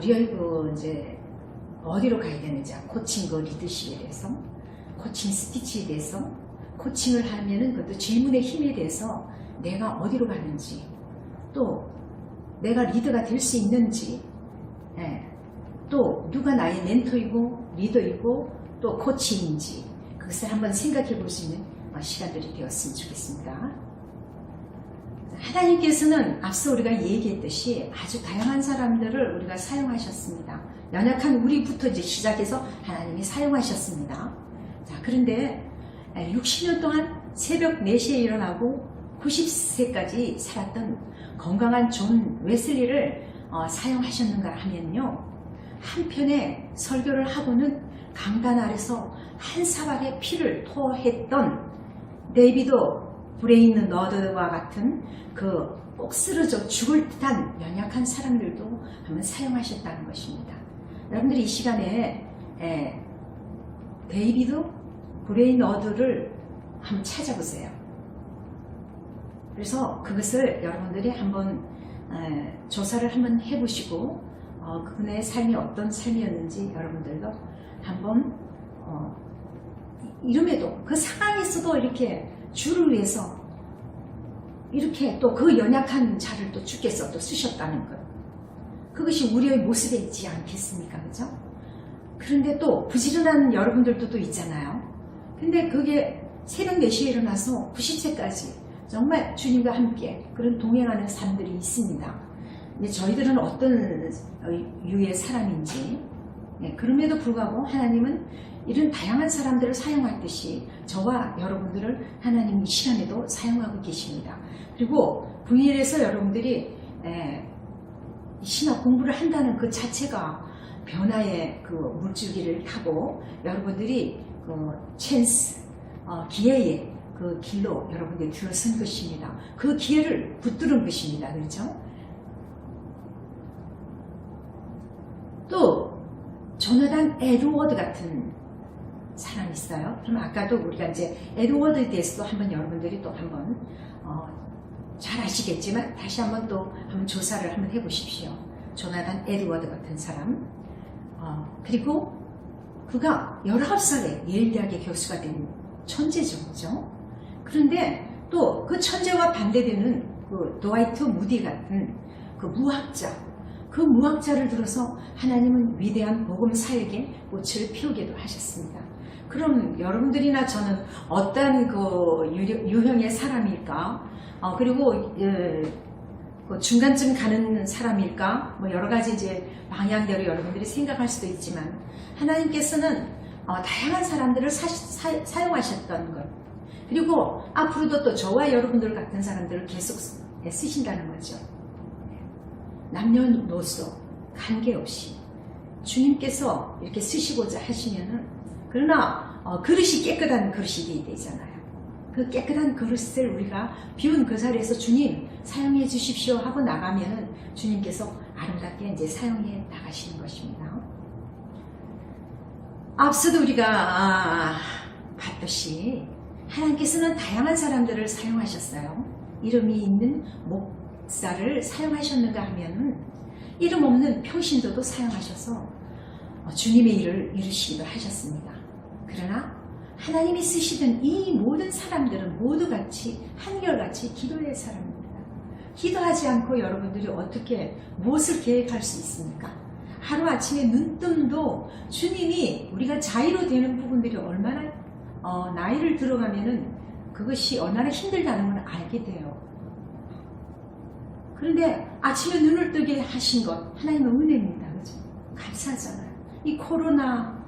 우리의 이제 어디로 가야 되는지, 코칭 리더십에 대해서, 코칭 스피치에 대해서, 코칭을 하면은 그것도 질문의 힘에 대해서 내가 어디로 가는지, 또 내가 리더가 될 수 있는지, 또 누가 나의 멘토이고 리더이고 또 코치인지 그것을 한번 생각해 볼 수 있는 시간들이 되었으면 좋겠습니다. 하나님께서는 앞서 우리가 얘기했듯이 아주 다양한 사람들을 우리가 사용하셨습니다. 연약한 우리부터 이제 시작해서 하나님이 사용하셨습니다. 자, 그런데 60년 동안 새벽 4시에 일어나고 90세까지 살았던 건강한 존 웨슬리를 사용하셨는가 하면요, 한편에 설교를 하고는 강단 아래서 한 사발의 피를 토했던 데이비드 브레인 너드와 같은 그 꼭 쓰러져 죽을 듯한 연약한 사람들도 한번 사용하셨다는 것입니다. 여러분들이 이 시간에 데이비드 브레인 너드를 한번 찾아보세요. 그래서 그것을 여러분들이 한번 조사를 한번 해보시고 그분의 삶이 어떤 삶이었는지 여러분들도 한번 이름에도 그 상황에서도 이렇게 주를 위해서 이렇게 또 그 연약한 자를 또 주께서 또 쓰셨다는 것, 그것이 우리의 모습에 있지 않겠습니까? 그죠? 그런데 또 부지런한 여러분들도 또 있잖아요. 근데 그게 새벽 4시에 일어나서 90세까지 정말 주님과 함께 그런 동행하는 사람들이 있습니다. 근데 저희들은 어떤 유의 사람인지, 그럼에도 불구하고 하나님은 이런 다양한 사람들을 사용하듯이 저와 여러분들을 하나님 이 시간에도 사용하고 계십니다. 그리고 VL에서 여러분들이 신학 공부를 한다는 그 자체가 변화의 그 물줄기를 타고 여러분들이 그 찬스, 기회의 그 길로 여러분들이 들어선 것입니다. 그 기회를 붙들은 것입니다. 그렇죠? 또 조나단 에드워드 같은 사람이 있어요. 그럼 아까도 우리가 이제 에드워드에 대해서도 한번 여러분들이 또 한번 잘 아시겠지만 다시 한번 또 한번 조사를 한번 해보십시오. 조나단 에드워드 같은 사람. 그리고 그가 19살에 예일대학의 교수가 된 천재죠. 그죠? 그런데 또 그 천재와 반대되는 그 드와이트 무디 같은 그 무학자, 그 무학자를 들어서 하나님은 위대한 복음 사역에 꽃을 피우기도 하셨습니다. 그럼 여러분들이나 저는 어떤 그 유형의 사람일까? 그리고 그 중간쯤 가는 사람일까? 뭐 여러 가지 이제 방향대로 여러분들이 생각할 수도 있지만 하나님께서는 다양한 사람들을 사용하셨던 것, 그리고 앞으로도 또 저와 여러분들 같은 사람들을 계속 쓰신다는 거죠. 남녀노소 관계없이 주님께서 이렇게 쓰시고자 하시면은, 그러나 그릇이 깨끗한 그릇이 돼야 되잖아요. 그 깨끗한 그릇을 우리가 비운 그 자리에서 주님 사용해 주십시오 하고 나가면은 주님께서 아름답게 이제 사용해 나가시는 것입니다. 앞서도 우리가 봤듯이 하나님께서는 다양한 사람들을 사용하셨어요. 이름이 있는 목사를 사용하셨는가 하면은 이름 없는 평신도도 사용하셔서 주님의 일을 이루시기도 하셨습니다. 그러나 하나님이 쓰시던 이 모든 사람들은 모두 같이 한결같이 기도의 사람입니다. 기도하지 않고 여러분들이 어떻게 무엇을 계획할 수 있습니까? 하루아침에 눈뜸도 주님이 우리가 자유로 되는 부분들이 얼마나 나이를 들어가면은 그것이 얼마나 힘들다는 걸 알게 돼요. 그런데 아침에 눈을 뜨게 하신 것 하나님의 은혜입니다. 그죠? 감사하잖아요. 이 코로나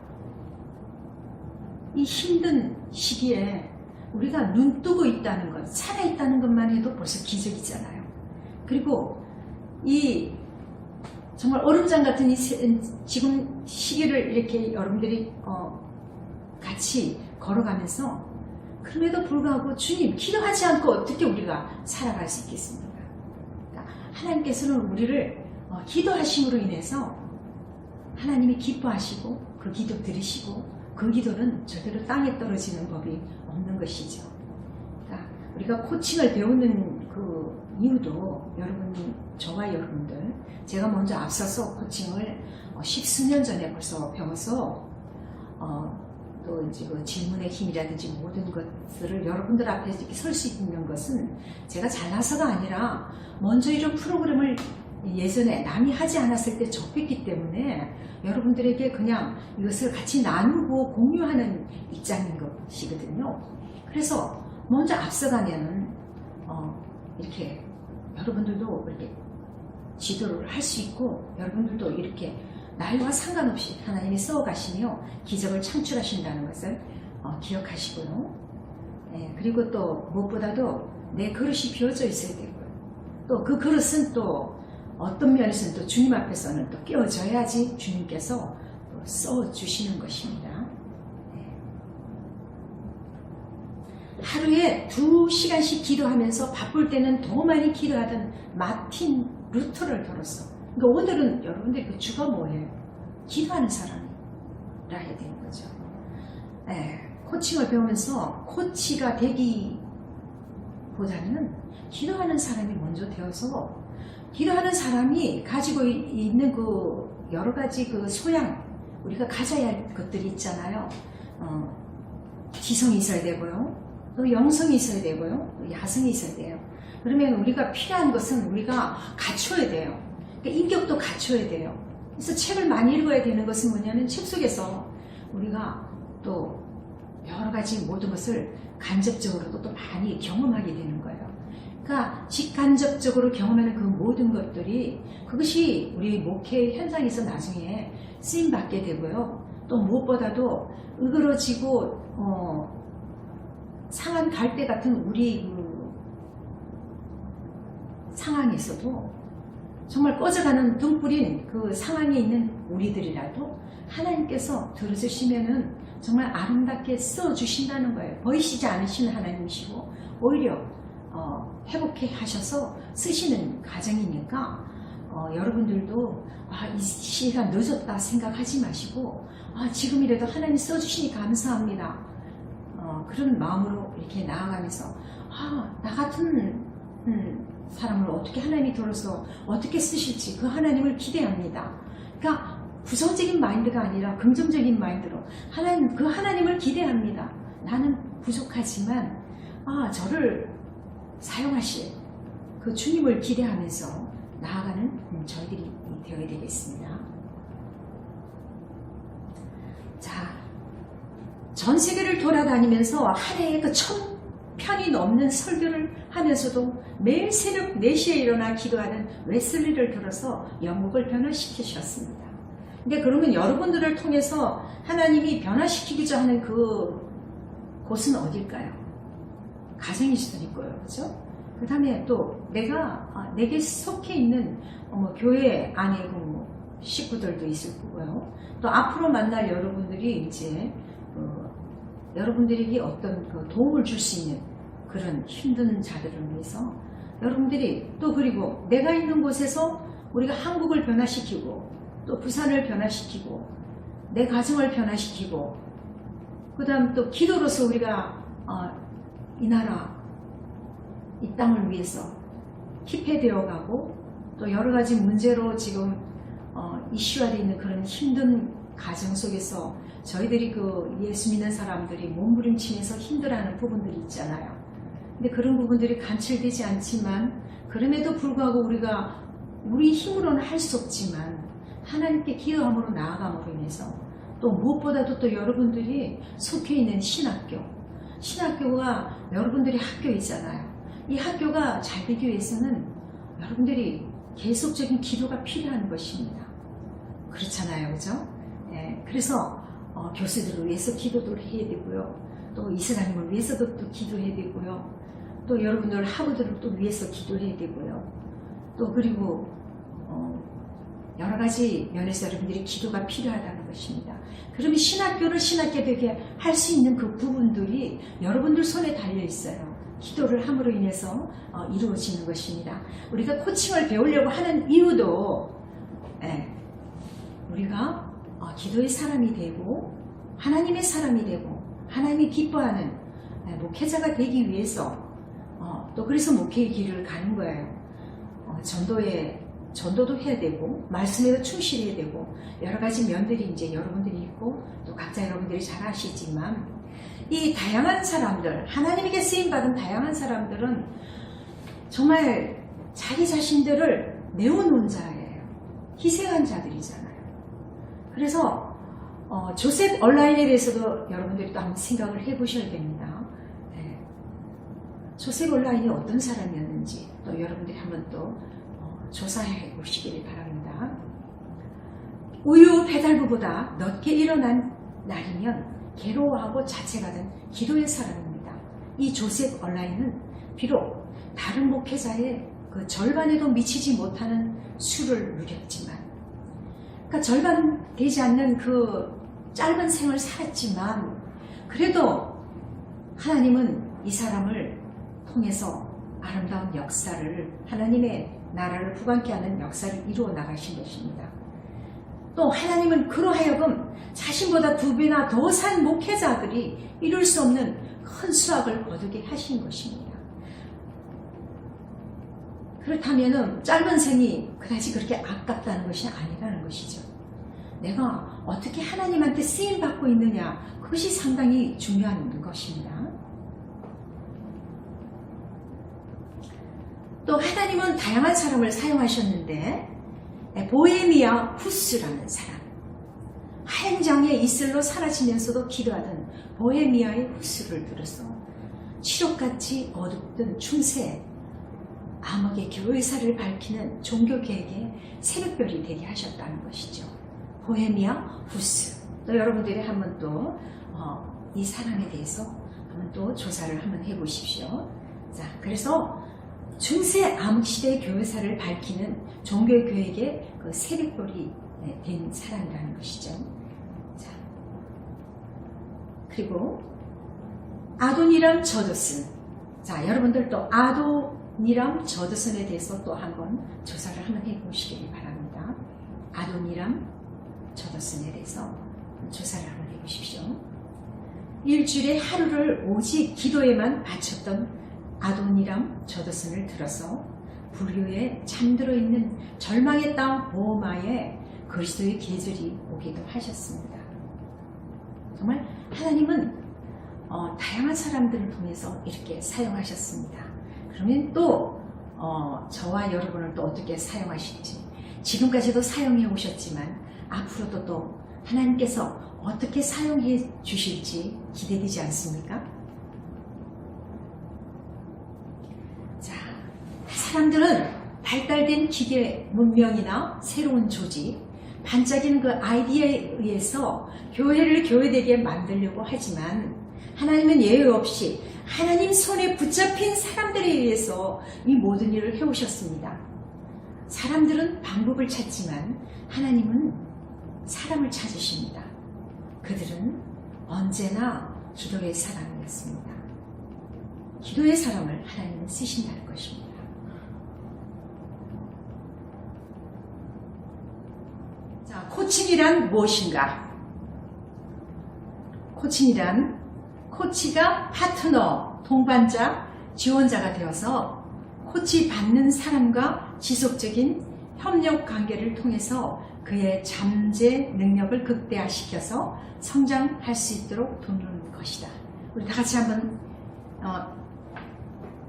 이 힘든 시기에 우리가 눈 뜨고 있다는 것, 살아있다는 것만 해도 벌써 기적이잖아요. 그리고 이 정말 얼음장 같은 이 지금 시기를 이렇게 여러분들이 같이 걸어가면서 그럼에도 불구하고 주님 기도하지 않고 어떻게 우리가 살아갈 수 있겠습니까? 그러니까 하나님께서는 우리를 기도하심으로 인해서 하나님이 기뻐하시고 그 기도 들으시고 그 기도는 절대로 땅에 떨어지는 법이 없는 것이죠. 그러니까 우리가 코칭을 배우는 그 이유도 여러분, 저와 여러분들, 제가 먼저 앞서서 코칭을 10수년 전에 벌써 배워서 또 이제 그 질문의 힘이라든지 모든 것들을 여러분들 앞에 이렇게 설 수 있는 것은 제가 잘나서가 아니라 먼저 이런 프로그램을 예전에 남이 하지 않았을 때 접했기 때문에 여러분들에게 그냥 이것을 같이 나누고 공유하는 입장인 것이거든요. 그래서 먼저 앞서가면은 이렇게 여러분들도 이렇게 지도를 할 수 있고, 여러분들도 이렇게 나이와 상관없이 하나님이 써가시며 기적을 창출하신다는 것을 기억하시고요. 그리고 또 무엇보다도 내 그릇이 비워져 있어야 되고요. 또 그 그릇은 또 어떤 면에서는 또 주님 앞에서는 또 끼워져야지 주님께서 또 써주시는 것입니다. 하루에 2시간씩 기도하면서 바쁠 때는 더 많이 기도하던 마틴 루터를 들었어. 그러니까 오늘은 여러분들 그 주가 뭐예요? 기도하는 사람이라 해야 되는 거죠. 코칭을 배우면서 코치가 되기보다는 기도하는 사람이 먼저 되어서, 기도하는 사람이 가지고 있는 그 여러 가지 그 소양, 우리가 가져야 할 것들이 있잖아요. 지성이 있어야 되고요. 또 영성이 있어야 되고요. 또 야성이 있어야 돼요. 그러면 우리가 필요한 것은 우리가 갖춰야 돼요. 그러니까 인격도 갖춰야 돼요. 그래서 책을 많이 읽어야 되는 것은 뭐냐면, 책 속에서 우리가 또 여러 가지 모든 것을 간접적으로도 또 많이 경험하게 되는 거예요. 그러니까 직간접적으로 경험하는 그 모든 것들이, 그것이 우리 목회 현장에서 나중에 쓰임받게 되고요. 또 무엇보다도 으그러지고 상한 갈대 같은 우리 그 상황에서도, 정말 꺼져가는 등불인 그 상황에 있는 우리들이라도 하나님께서 들어주시면은 정말 아름답게 써주신다는 거예요. 보이시지 않으시는 하나님이시고 오히려 회복해 하셔서 쓰시는 가정이니까 여러분들도 이 시간 늦었다 생각하지 마시고, 지금이라도 하나님 써주시니 감사합니다. 그런 마음으로 이렇게 나아가면서 나 같은 사람을 어떻게 하나님이 들어서 어떻게 쓰실지 그 하나님을 기대합니다. 그러니까 부정적인 마인드가 아니라 긍정적인 마인드로 하나님, 그 하나님을 기대합니다. 나는 부족하지만 저를 사용하실 그 주님을 기대하면서 나아가는 저희들이 되어야 되겠습니다. 자, 전 세계를 돌아다니면서 한 해에 그 1000편이 넘는 설교를 하면서도 매일 새벽 4시에 일어나 기도하는 웨슬리를 들어서 영국을 변화시키셨습니다. 근데 그러면 여러분들을 통해서 하나님이 변화시키고자 하는 그 곳은 어딜까요? 가정일 수도 있고요. 그죠? 그 다음에 또 내게 속해 있는 교회 안에 그 식구들도 있을 거고요. 또 앞으로 만날 여러분들이 이제 여러분들에게 어떤 그 도움을 줄 수 있는 그런 힘든 자들을 위해서 여러분들이, 또 그리고 내가 있는 곳에서 우리가 한국을 변화시키고 또 부산을 변화시키고 내 가정을 변화시키고, 그 다음 또 기도로서 우리가 이 나라 이 땅을 위해서 기회되어 가고, 또 여러 가지 문제로 지금 이슈화되어 있는 그런 힘든 가정 속에서 저희들이 그 예수 믿는 사람들이 몸부림치면서 힘들어하는 부분들이 있잖아요. 근데 그런 부분들이 간철되지 않지만, 그럼에도 불구하고 우리가 우리 힘으로는 할 수 없지만 하나님께 기도함으로 나아감으로 인해서, 또 무엇보다도 또 여러분들이 속해 있는 신학교가 여러분들이 학교이잖아요. 이 학교가 잘 되기 위해서는 여러분들이 계속적인 기도가 필요한 것입니다. 그렇잖아요. 그죠? 그래서 교수들을 위해서 기도도 해야 되고요. 또 이스라엘을 위해서도 또 기도해야 되고요. 또 여러분들 학우들을 또 위해서 기도해야 되고요. 또 그리고 여러 가지 면에서 여러분들이 기도가 필요하다는 것입니다. 그러면 신학교를 신학교 되게 할 수 있는 그 부분들이 여러분들 손에 달려 있어요. 기도를 함으로 인해서 이루어지는 것입니다. 우리가 코칭을 배우려고 하는 이유도 우리가 기도의 사람이 되고 하나님의 사람이 되고 하나님이 기뻐하는 목회자가 되기 위해서 또 그래서 목회의 길을 가는 거예요. 전도도 해야 되고 말씀에도 충실해야 되고 여러 가지 면들이 이제 여러분들이 있고 또 각자 여러분들이 잘 아시지만 이 다양한 사람들, 하나님에게 쓰임받은 다양한 사람들은 정말 자기 자신들을 내어놓은 자예요. 희생한 자들이잖아요. 그래서 조셉 얼라인에 대해서도 여러분들이 또 한번 생각을 해보셔야 됩니다. 네. 조셉 얼라인이 어떤 사람이었는지 또 여러분들이 한번 또 조사해 보시길 바랍니다. 우유 배달부보다 늦게 일어난 날이면 괴로워하고 자책하던 기도의 사람입니다. 이 조셉 얼라인은 비록 다른 목회자의 그 절반에도 미치지 못하는 수를 누렸지만, 그러니까 절반 되지 않는 그 짧은 생을 살았지만, 그래도 하나님은 이 사람을 통해서 아름다운 역사를, 하나님의 나라를 부강케 하는 역사를 이루어 나가신 것입니다. 또 하나님은 그로 하여금 자신보다 2배나 더 산 목회자들이 이룰 수 없는 큰 수확을 거두게 하신 것입니다. 그렇다면 짧은 생이 그다지 그렇게 아깝다는 것이 아니라는 것이죠. 내가 어떻게 하나님한테 쓰임받고 있느냐, 그것이 상당히 중요한 것입니다. 또 하나님은 다양한 사람을 사용하셨는데 보헤미아 후스라는 사람, 하얀장에 이슬로 사라지면서도 기도하던 보헤미아의 후스를 들어서 칠흑같이 어둡던 중세 암흑의 교회사를 밝히는 종교계획의 새벽별이 되게 하셨다는 것이죠. 보헤미아 후스. 또 여러분들이 한번 또 이 사람에 대해서 한번 또 조사를 한번 해보십시오. 자, 그래서 중세 암흑시대의 교회사를 밝히는 종교계획의 그 새벽별이 된 사람이라는 것이죠. 자, 그리고 아도니람 저드슨. 자, 여러분들 또 아도니람 저드슨에 대해서 또 한번 조사를 한번 해보시기 바랍니다. 아도니람 저드슨에 대해서 조사를 한번 해보십시오. 일주일에 하루를 오직 기도에만 바쳤던 아도니람 저드슨을 들어서 불교에 잠들어 있는 절망의 땅 보호마에 그리스도의 계절이 오기도 하셨습니다. 정말 하나님은 다양한 사람들을 통해서 이렇게 사용하셨습니다. 그러면 또 저와 여러분을 또 어떻게 사용하실지, 지금까지도 사용해 오셨지만 앞으로도 또 하나님께서 어떻게 사용해 주실지 기대되지 않습니까? 자, 사람들은 발달된 기계 문명이나 새로운 조직, 반짝이는 그 아이디어에 의해서 교회를 교회되게 만들려고 하지만 하나님은 예외 없이 하나님 손에 붙잡힌 사람들에 의해서 이 모든 일을 해오셨습니다. 사람들은 방법을 찾지만 하나님은 사람을 찾으십니다. 그들은 언제나 기도의 사람이었습니다. 기도의 사람을 하나님은 쓰신다는 것입니다. 자, 코칭이란 무엇인가? 코칭이란 코치가 파트너, 동반자, 지원자가 되어서 코치 받는 사람과 지속적인 협력 관계를 통해서 그의 잠재 능력을 극대화시켜서 성장할 수 있도록 돕는 것이다. 우리 다 같이 한번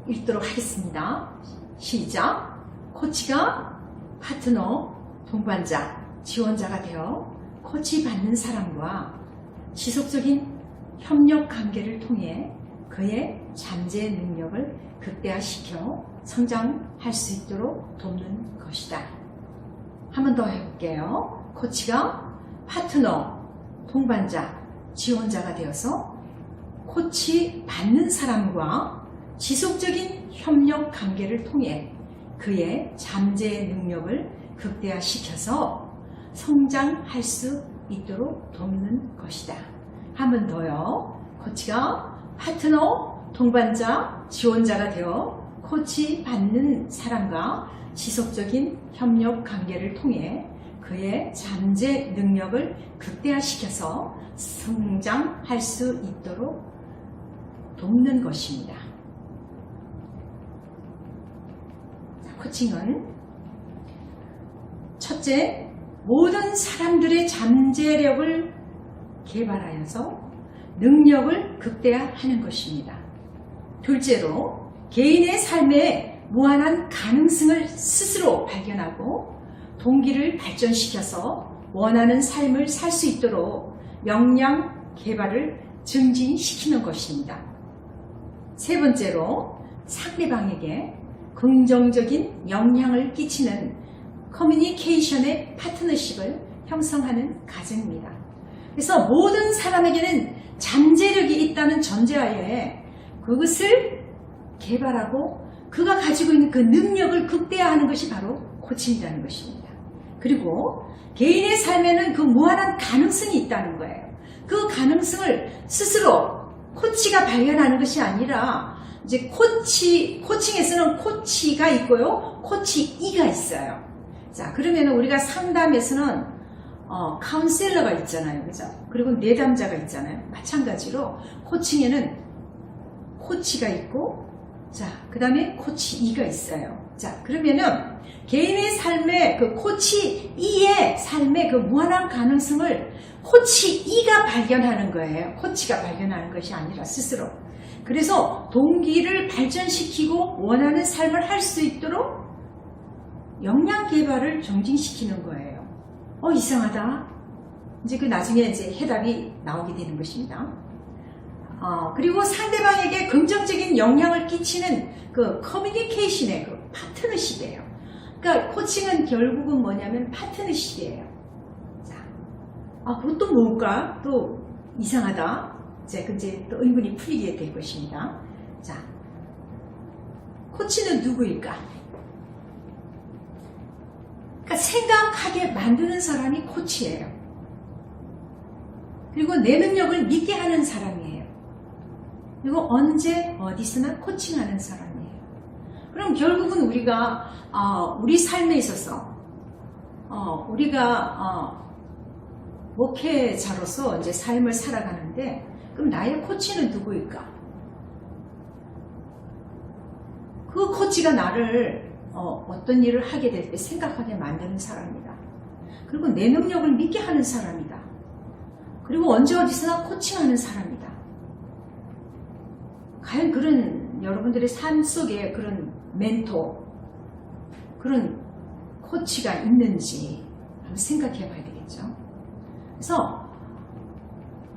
읽도록 하겠습니다. 시작. 코치가 파트너, 동반자, 지원자가 되어 코치 받는 사람과 지속적인 협력 관계를 통해 그의 잠재 능력을 극대화시켜 성장할 수 있도록 돕는 것이다. 한 번 더 해볼게요. 코치가 파트너, 동반자, 지원자가 되어서 코치 받는 사람과 지속적인 협력 관계를 통해 그의 잠재 능력을 극대화시켜서 성장할 수 있도록 돕는 것이다. 한 번 더요. 코치가 파트너, 동반자, 지원자가 되어 코치 받는 사람과 지속적인 협력 관계를 통해 그의 잠재 능력을 극대화시켜서 성장할 수 있도록 돕는 것입니다. 코칭은 첫째, 모든 사람들의 잠재력을 개발하여서 능력을 극대화하는 것입니다. 둘째로, 개인의 삶에 무한한 가능성을 스스로 발견하고 동기를 발전시켜서 원하는 삶을 살 수 있도록 역량 개발을 증진시키는 것입니다. 세 번째로, 상대방에게 긍정적인 영향을 끼치는 커뮤니케이션의 파트너십을 형성하는 과정입니다. 그래서 모든 사람에게는 잠재력이 있다는 전제하에 그것을 개발하고 그가 가지고 있는 그 능력을 극대화하는 것이 바로 코칭이라는 것입니다. 그리고 개인의 삶에는 그 무한한 가능성이 있다는 거예요. 그 가능성을 스스로 코치가 발견하는 것이 아니라 이제 코칭에서는 코치가 있고요, 코치이가 있어요. 자, 그러면 우리가 상담에서는 카운셀러가 있잖아요, 그죠? 그리고 내담자가 있잖아요. 마찬가지로 코칭에는 코치가 있고, 자, 그 다음에 코치이가 있어요. 자, 그러면은 개인의 삶의 그 코치이의 삶의 그 무한한 가능성을 코치이가 발견하는 거예요. 코치가 발견하는 것이 아니라 스스로. 그래서 동기를 발전시키고 원하는 삶을 할 수 있도록 역량 개발을 정진시키는 거예요. 이상하다. 이제 그 나중에 이제 해답이 나오게 되는 것입니다. 그리고 상대방에게 긍정적인 영향을 끼치는 그 커뮤니케이션의 그 파트너십이에요. 그러니까 코칭은 결국은 뭐냐면 파트너십이에요. 자, 그것도 뭘까? 또 이상하다. 이제 또 의문이 풀리게 될 것입니다. 자, 코치는 누구일까? 그러니까 생각하게 만드는 사람이 코치예요. 그리고 내 능력을 믿게 하는 사람이에요. 그리고 언제 어디서나 코칭하는 사람이에요. 그럼 결국은 우리가 우리 삶에 있어서 우리가 목회자로서 이제 삶을 살아가는데, 그럼 나의 코치는 누구일까? 그 코치가 나를 어떤 일을 하게 될 때 생각하게 만드는 사람이다. 그리고 내 능력을 믿게 하는 사람이다. 그리고 언제 어디서나 코칭하는 사람이다. 과연 그런 여러분들의 삶 속에 그런 멘토, 그런 코치가 있는지 한번 생각해 봐야 되겠죠. 그래서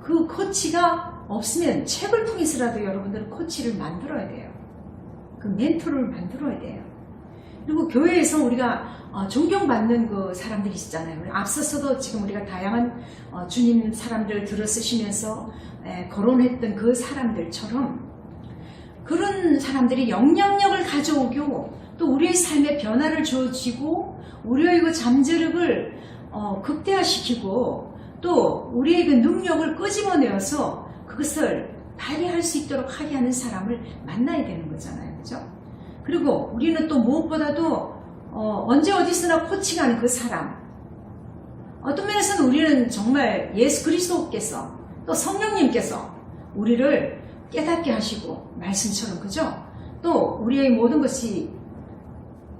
그 코치가 없으면 책을 통해서라도 여러분들은 코치를 만들어야 돼요. 그 멘토를 만들어야 돼요. 그리고 교회에서 우리가 존경받는 그 사람들이 있잖아요. 앞서서도 지금 우리가 다양한 주님 사람들 들어쓰시면서 거론했던 그 사람들처럼 그런 사람들이 영향력을 가져오고 또 우리의 삶에 변화를 주어지고 우리의 그 잠재력을 극대화시키고 또 우리의 그 능력을 끄집어내어서 그것을 발휘할 수 있도록 하게 하는 사람을 만나야 되는 거잖아요. 그죠? 그리고 우리는 또 무엇보다도 언제 어디서나 코칭하는 그 사람, 어떤 면에서는 우리는 정말 예수 그리스도께서 또 성령님께서 우리를 깨닫게 하시고 말씀처럼, 그죠? 또 우리의 모든 것이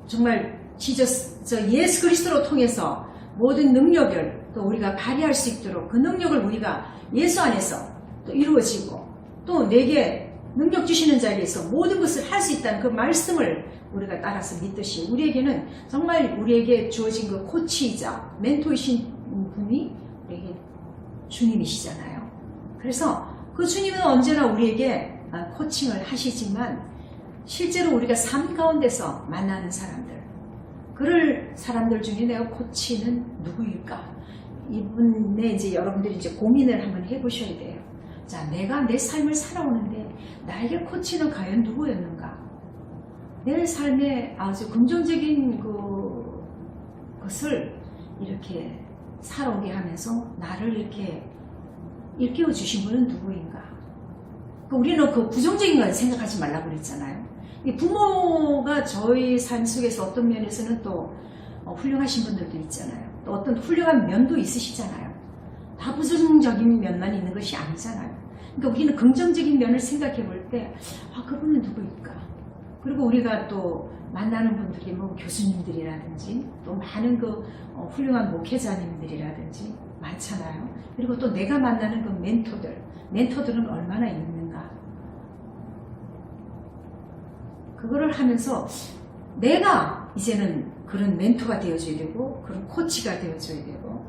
정말 예수 그리스도로 통해서 모든 능력을 또 우리가 발휘할 수 있도록 그 능력을 우리가 예수 안에서 또 이루어지고 또 내게 능력 주시는 자리에서 모든 것을 할 수 있다는 그 말씀을 우리가 따라서 믿듯이 우리에게는 정말 우리에게 주어진 그 코치이자 멘토이신 분이 우리에게 주님이시잖아요. 그래서 그 주님은 언제나 우리에게 코칭을 하시지만 실제로 우리가 삶 가운데서 만나는 사람들, 그럴 사람들 중에 내가 코치는 누구일까? 이분의 이제 여러분들이 이제 고민을 한번 해보셔야 돼요. 자, 내가 내 삶을 살아오는데 나에게 코치는 과연 누구였는가? 내 삶에 아주 긍정적인 것을 이렇게 살아오게 하면서 나를 이렇게 일깨워 주신 분은 누구인가? 우리는 그 부정적인 건 생각하지 말라고 그랬잖아요. 부모가 저희 삶 속에서 어떤 면에서는 또 훌륭하신 분들도 있잖아요. 또 어떤 훌륭한 면도 있으시잖아요. 다 부정적인 면만 있는 것이 아니잖아요. 그러니까 우리는 긍정적인 면을 생각해 볼 때, 그분은 누구일까? 그리고 우리가 또 만나는 분들이 뭐 교수님들이라든지 또 많은 그 훌륭한 목회자님들이라든지 많잖아요. 그리고 또 내가 만나는 그 멘토들은 얼마나 있는가. 그거를 하면서 내가 이제는 그런 멘토가 되어줘야 되고 그런 코치가 되어줘야 되고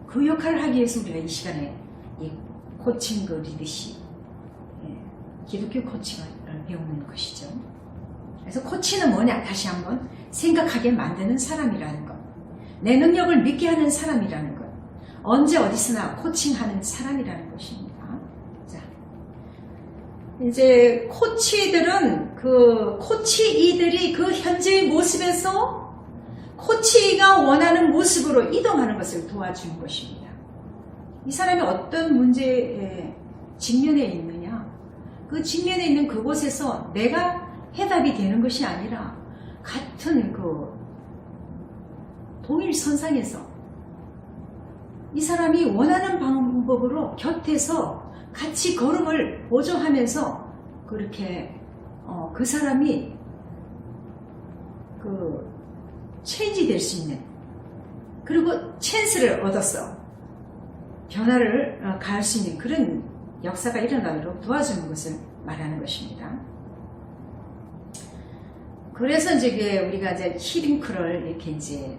그 역할을 하기 위해서 우리가 이 시간에 이 코칭 그 리더십, 기독교 코칭을 배우는 것이죠. 그래서 코치는 뭐냐? 다시 한번 생각하게 만드는 사람이라는 것. 내 능력을 믿게 하는 사람이라는 것. 언제 어디서나 코칭하는 사람이라는 것입니다. 자, 이제 코치들은 코치이들이 그 현재의 모습에서 코치가 원하는 모습으로 이동하는 것을 도와주는 것입니다. 이 사람이 어떤 문제에 직면해 있느냐? 그 직면해 있는 그곳에서 내가 해답이 되는 것이 아니라 같은 그 동일선상에서 이 사람이 원하는 방법으로 곁에서 같이 걸음을 보조하면서 그렇게 그 사람이 그 체인지 될 수 있는 그리고 찬스를 얻었어 변화를 가할 수 있는 그런 역사가 일어나도록 도와주는 것을 말하는 것입니다. 그래서 이제 우리가 이제 히딩크를 이렇게 이제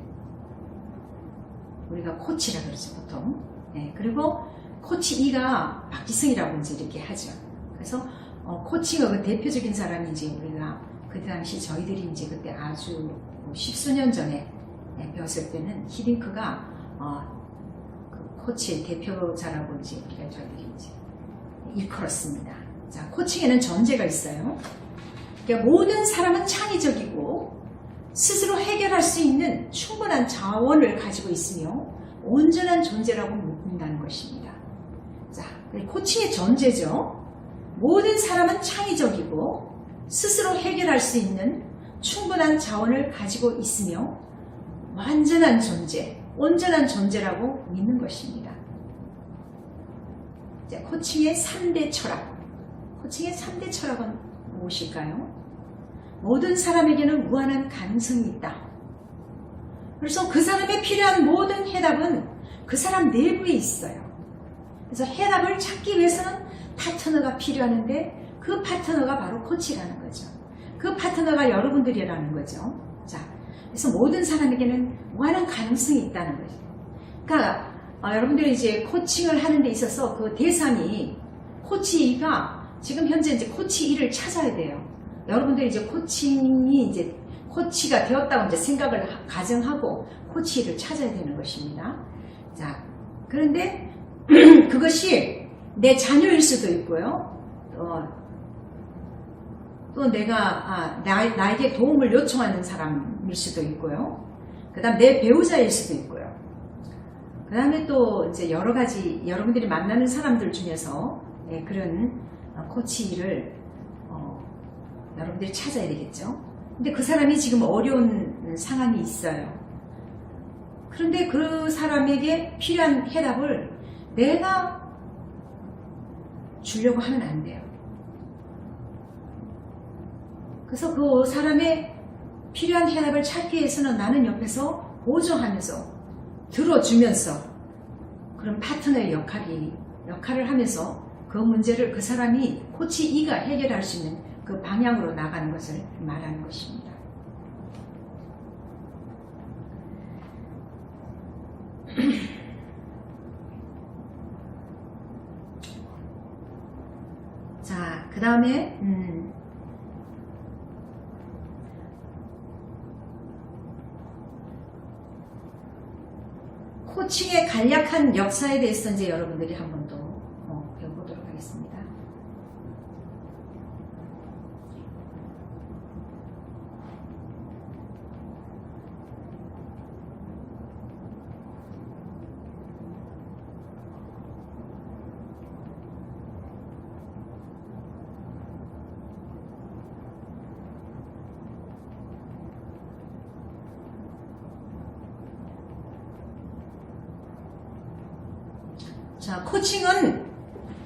우리가 코치라 그러죠 보통. 네, 그리고 코치 2가 박지성이라고 이제 이렇게 하죠. 그래서 코칭의 그 대표적인 사람이 이제 우리가 그때 당시 저희들이 이제 그때 아주 십수년 전에 배웠을 때는 히딩크가 그 코치의 대표자라고 이제 우리가 저희들이 이제 일컬었습니다. 자, 코칭에는 전제가 있어요. 그러니까 모든 사람은 창의적이고 스스로 해결할 수 있는 충분한 자원을 가지고 있으며 온전한 존재라고 묻는다는 것입니다. 자, 코칭의 전제죠. 모든 사람은 창의적이고 스스로 해결할 수 있는 충분한 자원을 가지고 있으며 완전한 존재, 온전한 존재라고 믿는 것입니다. 자, 코칭의 3대 철학. 코칭의 3대 철학은 무엇일까요? 모든 사람에게는 무한한 가능성이 있다. 그래서 그 사람에 필요한 모든 해답은 그 사람 내부에 있어요. 그래서 해답을 찾기 위해서는 파트너가 필요하는데 그 파트너가 바로 코치라는 거죠. 그 파트너가 여러분들이라는 거죠. 자, 그래서 모든 사람에게는 무한한 가능성이 있다는 거죠. 그러니까 여러분들이 이제 코칭을 하는 데 있어서 그 대상이 코치가 지금 현재 이제 코치 1을 찾아야 돼요. 여러분들이 이제 코칭이 이제 코치가 되었다고 이제 생각을 가정하고 코치 1을 찾아야 되는 것입니다. 자, 그런데 그것이 내 자녀일 수도 있고요. 또 내가 나에게 도움을 요청하는 사람일 수도 있고요. 그 다음 내 배우자일 수도 있고요. 그 다음에 또 이제 여러 가지 여러분들이 만나는 사람들 중에서 그런 코치를 여러분들이 찾아야 되겠죠. 근데 그 사람이 지금 어려운 상황이 있어요. 그런데 그 사람에게 필요한 해답을 내가 주려고 하면 안 돼요. 그래서 그 사람의 필요한 해답을 찾기 위해서는 나는 옆에서 보조하면서 들어주면서 그런 파트너의 역할을 하면서 그 문제를 그 사람이 코치 2가 해결할 수 있는 그 방향으로 나가는 것을 말하는 것입니다. 자, 그 다음에 코칭의 간략한 역사에 대해서 이제 여러분들이 한 번 더 배워보도록 하겠습니다. 자, 코칭은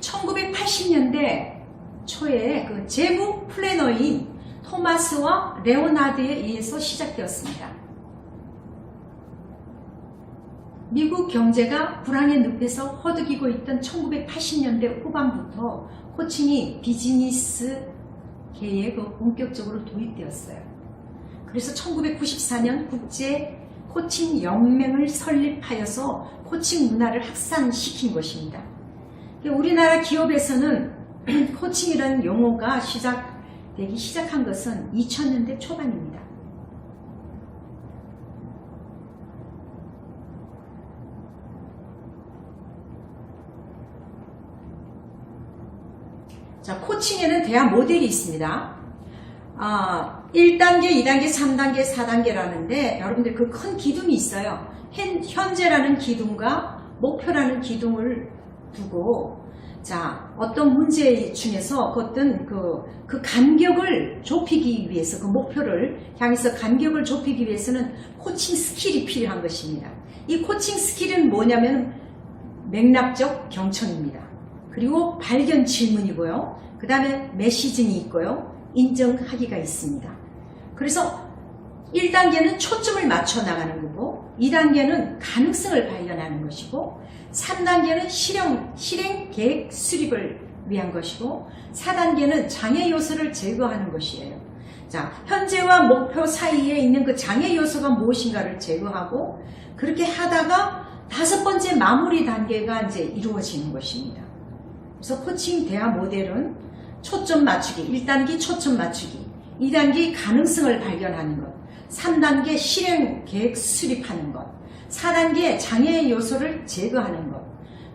1980년대 초에 그 재무 플래너인 토마스와 레오나드에 의해서 시작되었습니다. 미국 경제가 불황의 늪에서 허덕이고 있던 1980년대 후반부터 코칭이 비즈니스계에 본격적으로 도입되었어요. 그래서 1994년 국제 코칭 연맹을 설립하여서 코칭 문화를 확산시킨 것입니다. 우리나라 기업에서는 코칭이라는 용어가 시작되기 시작한 것은 2000년대 초반입니다. 자, 코칭에는 대화 모델이 있습니다. 1단계, 2단계, 3단계, 4단계라는데 여러분들 그 큰 기둥이 있어요. 현재라는 기둥과 목표라는 기둥을 두고 자, 어떤 문제 중에서 어떤 그 간격을 좁히기 위해서 그 목표를 향해서 간격을 좁히기 위해서는 코칭 스킬이 필요한 것입니다. 이 코칭 스킬은 뭐냐면 맥락적 경청입니다. 그리고 발견 질문이고요. 그 다음에 메시징이 있고요. 인정하기가 있습니다. 그래서 1단계는 초점을 맞춰 나가는 거고 2단계는 가능성을 발견하는 것이고 3단계는 실행 계획 수립을 위한 것이고 4단계는 장애 요소를 제거하는 것이에요. 자, 현재와 목표 사이에 있는 그 장애 요소가 무엇인가를 제거하고 그렇게 하다가 5번째 마무리 단계가 이제 이루어지는 것입니다. 그래서 코칭 대화 모델은 초점 맞추기, 1단계 초점 맞추기, 2단계 가능성을 발견하는 것, 3단계 실행 계획 수립하는 것, 4단계 장애 요소를 제거하는 것.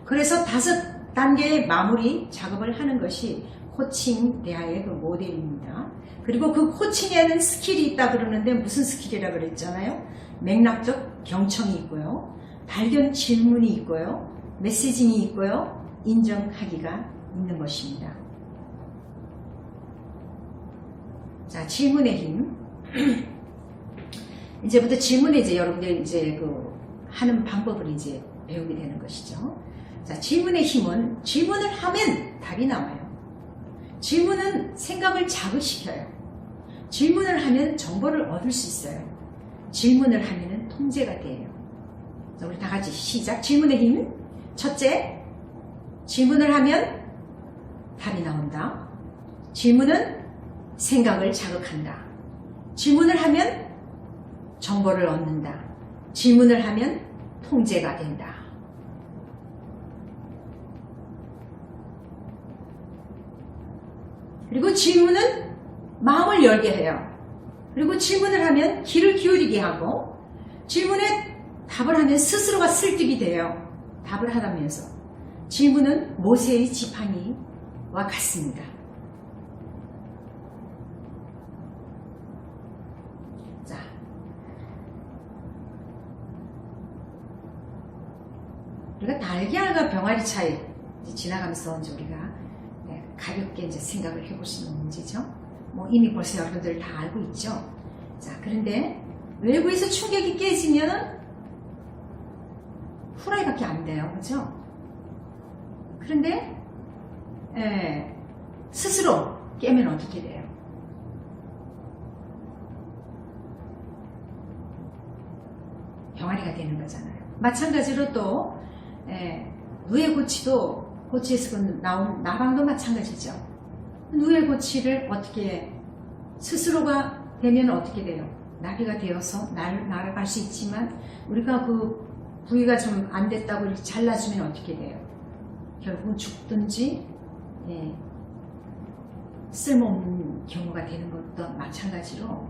그래서 5단계의 마무리 작업을 하는 것이 코칭 대화의 그 모델입니다. 그리고 그 코칭에는 스킬이 있다 그러는데 무슨 스킬이라 그랬잖아요. 맥락적 경청이 있고요. 발견 질문이 있고요. 메시징이 있고요. 인정하기가 있는 것입니다. 자, 질문의 힘. 이제부터 질문에 이제 여러분들 이제 하는 방법을 이제 배우게 되는 것이죠. 자, 질문의 힘은 질문을 하면 답이 나와요. 질문은 생각을 자극시켜요. 질문을 하면 정보를 얻을 수 있어요. 질문을 하면 통제가 돼요. 자, 우리 다 같이 시작. 질문의 힘. 첫째, 질문을 하면 답이 나온다. 질문은 생각을 자극한다. 질문을 하면 정보를 얻는다. 질문을 하면 통제가 된다. 그리고 질문은 마음을 열게 해요. 그리고 질문을 하면 귀를 기울이게 하고 질문에 답을 하면 스스로가 설득이 돼요. 답을 하다면서. 질문은 모세의 지팡이와 같습니다. 자, 우리가 달걀과 병아리 차이 지나가면서 이제 우리가 가볍게 이제 생각을 해볼 수 있는 문제죠. 뭐 이미 벌써 여러분들 다 알고 있죠. 자, 그런데 외부에서 충격이 깨지면은 후라이밖에 안 돼요, 그렇죠? 그런데 스스로 깨면 어떻게 돼요? 병아리가 되는 거잖아요. 마찬가지로 또 누에고치도 고치에서 나온 나방도 마찬가지죠. 누에고치를 어떻게 스스로가 되면 어떻게 돼요? 나비가 되어서 날아갈 수 있지만 우리가 그 부위가 좀 안 됐다고 이렇게 잘라주면 어떻게 돼요? 결국은 죽든지 쓸모없는 경우가 되는 것도 마찬가지로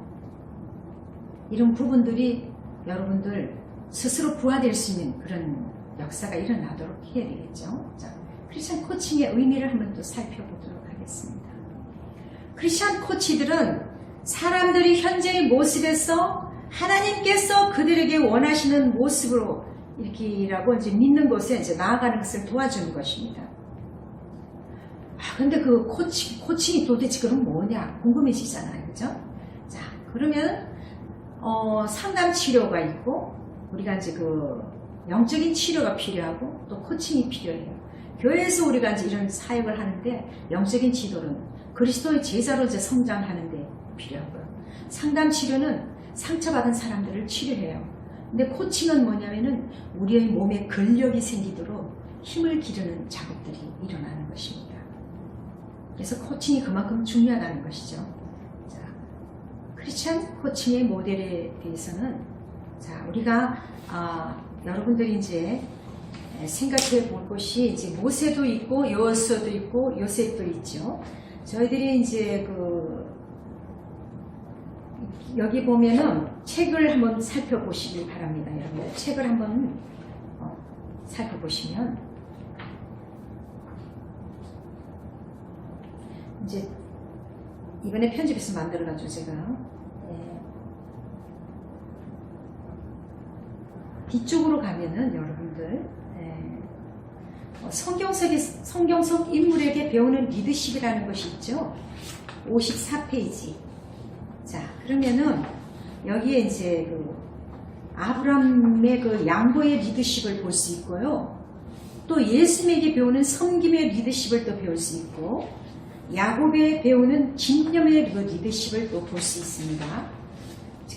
이런 부분들이 여러분들 스스로 부화될 수 있는 그런 역사가 일어나도록 해야 되겠죠. 자, 크리스천 코칭의 의미를 한번 또 살펴보도록 하겠습니다. 크리스천 코치들은 사람들이 현재의 모습에서 하나님께서 그들에게 원하시는 모습으로 이렇게라고 이제 믿는 곳에 이제 나아가는 것을 도와주는 것입니다. 근데 그 코칭이 도대체 그럼 뭐냐 궁금해지잖아요, 그죠? 자, 그러면 상담 치료가 있고 우리가 이제 그 영적인 치료가 필요하고 또 코칭이 필요해요. 교회에서 우리가 이제 이런 사역을 하는데 영적인 지도는 그리스도의 제자로 이제 성장하는데 필요하고요. 상담 치료는 상처받은 사람들을 치료해요. 근데 코칭은 뭐냐면은 우리의 몸에 근력이 생기도록 힘을 기르는 작업들이 일어나는 것입니다. 그래서 코칭이 그만큼 중요하다는 것이죠. 자, 크리스찬 코칭의 모델에 대해서는 자, 우리가 여러분들이 이제 생각해 볼 것이 이제 모세도 있고 여호수아도 있고 요셉도 있죠. 저희들이 이제 여기 보면은 책을 한번 살펴보시길 바랍니다. 여러분 책을 한번 살펴보시면 이제 이번에 편집해서 만들어가지고 제가 뒤쪽으로 가면은 여러분들 성경 속 인물에게 배우는 리더십이라는 것이 있죠. 54페이지. 자, 그러면은 여기에 이제 아브라함의 양보의 리더십을 볼 수 있고요. 또 예수님에게 배우는 섬김의 리더십을 또 배울 수 있고, 야곱에 배우는 진념의 리더십을 또 볼 수 있습니다.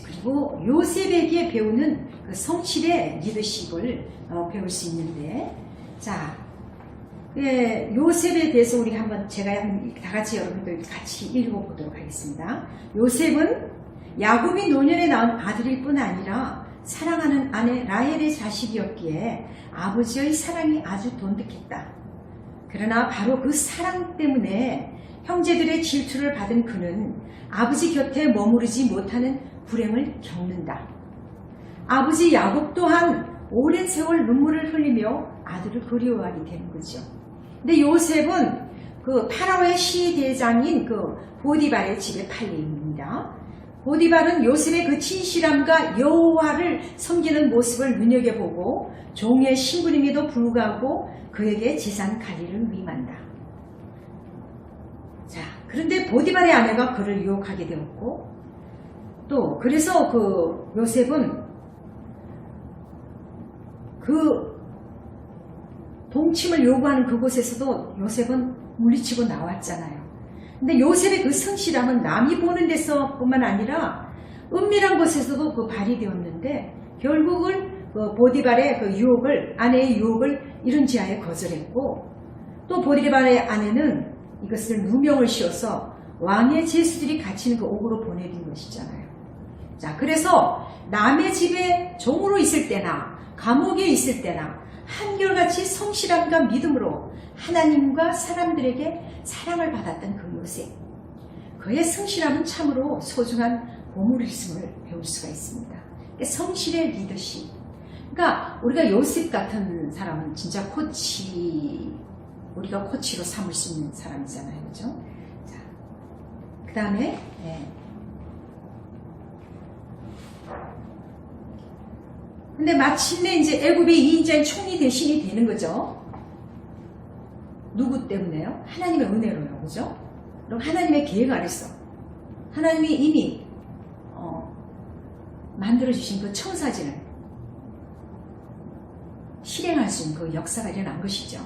그리고 요셉에게 배우는 성실의 리더십을 배울 수 있는데, 자, 요셉에 대해서 우리가 한번 제가 다 같이 여러분들 같이 읽어보도록 하겠습니다. 요셉은 야곱이 노년에 낳은 아들일 뿐 아니라 사랑하는 아내 라헬의 자식이었기에 아버지의 사랑이 아주 돈득했다. 그러나 바로 그 사랑 때문에 형제들의 질투를 받은 그는 아버지 곁에 머무르지 못하는 불행을 겪는다. 아버지 야곱 또한 오랜 세월 눈물을 흘리며 아들을 그리워하게 되는 거죠. 근데 요셉은 파라오의 시대장인 보디발의 집에 팔려입니다. 보디발은 요셉의 진실함과 여호와를 섬기는 모습을 눈여겨보고 종의 신분임에도 불구하고 그에게 재산 관리를 위임한다. 자, 그런데 보디발의 아내가 그를 유혹하게 되었고, 또 그래서 요셉은 동침을 요구하는 그곳에서도 요셉은 물리치고 나왔잖아요. 근데 요셉의 성실함은 남이 보는 데서뿐만 아니라 은밀한 곳에서도 발휘되었는데, 결국은 보디발의 아내의 유혹을 이른 지하에 거절했고, 또 보디발의 아내는 이것을 누명을 씌워서 왕의 제수들이 갇히는 옥으로 보내린 것이잖아요. 자, 그래서 남의 집에 종으로 있을 때나 감옥에 있을 때나 한결같이 성실함과 믿음으로 하나님과 사람들에게 사랑을 받았던 요셉. 그의 성실함은 참으로 소중한 보물이었음을 배울 수가 있습니다. 성실의 리더십. 그러니까 우리가 요셉 같은 사람은 진짜 우리가 코치로 삼을 수 있는 사람이잖아요. 그죠? 자, 그 다음에 근데 마침내 이제 애굽의 2인자인 총리 대신이 되는 거죠. 누구 때문에요? 하나님의 은혜로요. 그죠? 그럼 하나님의 계획 아래서 하나님이 이미 만들어주신 청사진을 실행할 수 있는 역사가 일어난 것이죠.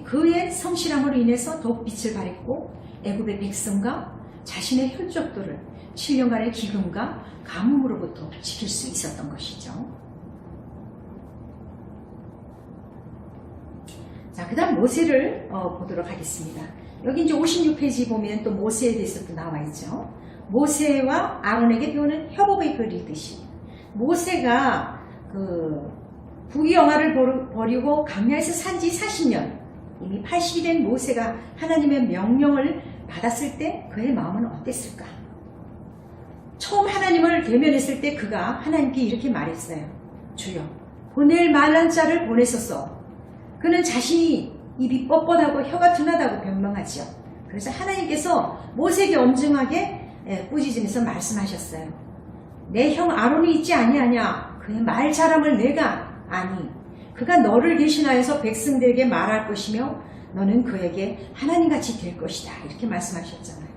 그의 성실함으로 인해서 더욱 빛을 발했고, 애굽의 백성과 자신의 혈족들을 7년간의 기근과 가뭄으로부터 지킬 수 있었던 것이죠. 자, 그 다음 모세를 보도록 하겠습니다. 여기 이제 56페이지 보면 또 모세에 대해서 또 나와 있죠. 모세와 아론에게 배우는 협업의 리더십. 모세가 부귀영화를 버리고 광야에서 산 지 40년, 이미 80이 된 모세가 하나님의 명령을 받았을 때 그의 마음은 어땠을까? 처음 하나님을 대면했을 때 그가 하나님께 이렇게 말했어요. 주여, 보낼 만한 자를 보내소서. 그는 자신이 입이 뻣뻣하고 혀가 둔하다고 변명하지요. 그래서 하나님께서 모세에게 엄중하게 꾸짖으면서 말씀하셨어요. 내 형 아론이 있지 아니하냐? 그의 말 잘함을 내가 아니. 그가 너를 대신하여서 백성들에게 말할 것이며 너는 그에게 하나님같이 될 것이다. 이렇게 말씀하셨잖아요.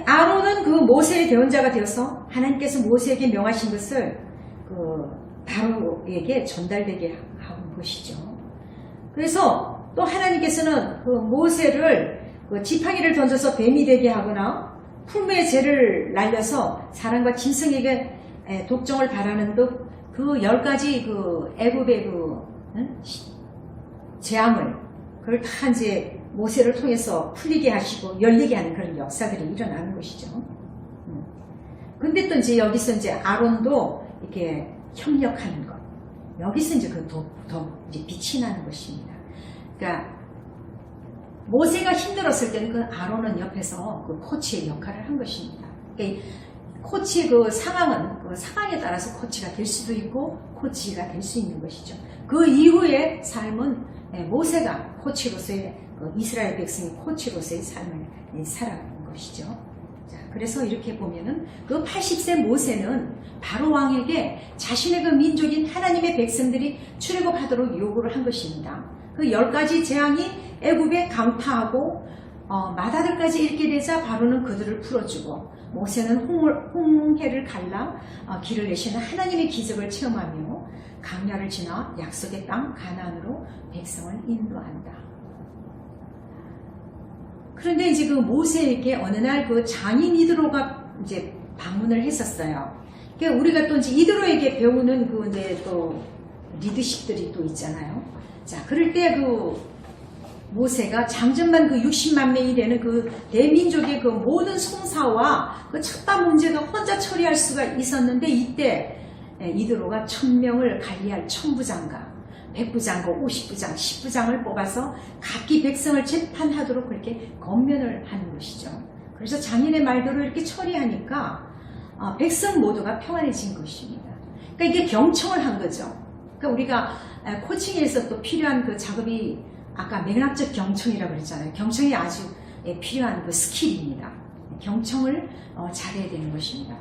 아론은 모세의 대언자가 되어서 하나님께서 모세에게 명하신 것을 바로에게 전달되게 한 것이죠. 그래서 또 하나님께서는 모세를 지팡이를 던져서 뱀이 되게 하거나 품의 죄를 날려서 사람과 짐승에게 독정을 바라는 듯 그 10가지 그 애굽의 그 재앙을 그걸 다 이제 모세를 통해서 풀리게 하시고 열리게 하는 그런 역사들이 일어나는 것이죠. 근데 또 이제 여기서 이제 아론도 이렇게 협력하는 것. 여기서 이제 그 더 이제 빛이 나는 것입니다. 그러니까 모세가 힘들었을 때는 그 아론은 옆에서 그 코치의 역할을 한 것입니다. 그러니까 코치 그 상황은 그 상황에 따라서 코치가 될 수도 있고 코치가 될 수 있는 것이죠. 그 이후의 삶은 모세가 코치로서의 그 이스라엘 백성의 코치로서의 삶을 살아가는 것이죠. 자, 그래서 이렇게 보면은 그 80세 모세는 바로 왕에게 자신의 그 민족인 하나님의 백성들이 출애굽하도록 요구를 한 것입니다. 그 10가지 재앙이 애굽에 강타하고 마다들까지 이르게 되자 바로는 그들을 풀어주고 모세는 홍해를 갈라 길을 내시는 하나님의 기적을 체험하며 강야를 지나 약속의 땅 가나안으로 백성을 인도한다. 그런데 이제 그 모세에게 어느 날 그 장인 이드로가 이제 방문을 했었어요. 그러니까 우리가 또 이제 이드로에게 배우는 그 이제 또 리더십들이 또 있잖아요. 자, 그럴 때 그 모세가 장전만 그 60만 명이 되는 그 대민족의 그 모든 송사와 그 첩다 문제도 혼자 처리할 수가 있었는데 이때 이드로가 1000명을 관리할 천부장과 백부장과 50부장, 10부장을 뽑아서 각기 백성을 재판하도록 그렇게 권면을 하는 것이죠. 그래서 장인의 말대로 이렇게 처리하니까 백성 모두가 평안해진 것입니다. 그러니까 이게 경청을 한 거죠. 그러니까 우리가 코칭에서 또 필요한 그 작업이 아까 맥락적 경청이라고 그랬잖아요. 경청이 아주 필요한 그 스킬입니다. 경청을 잘해야 되는 것입니다.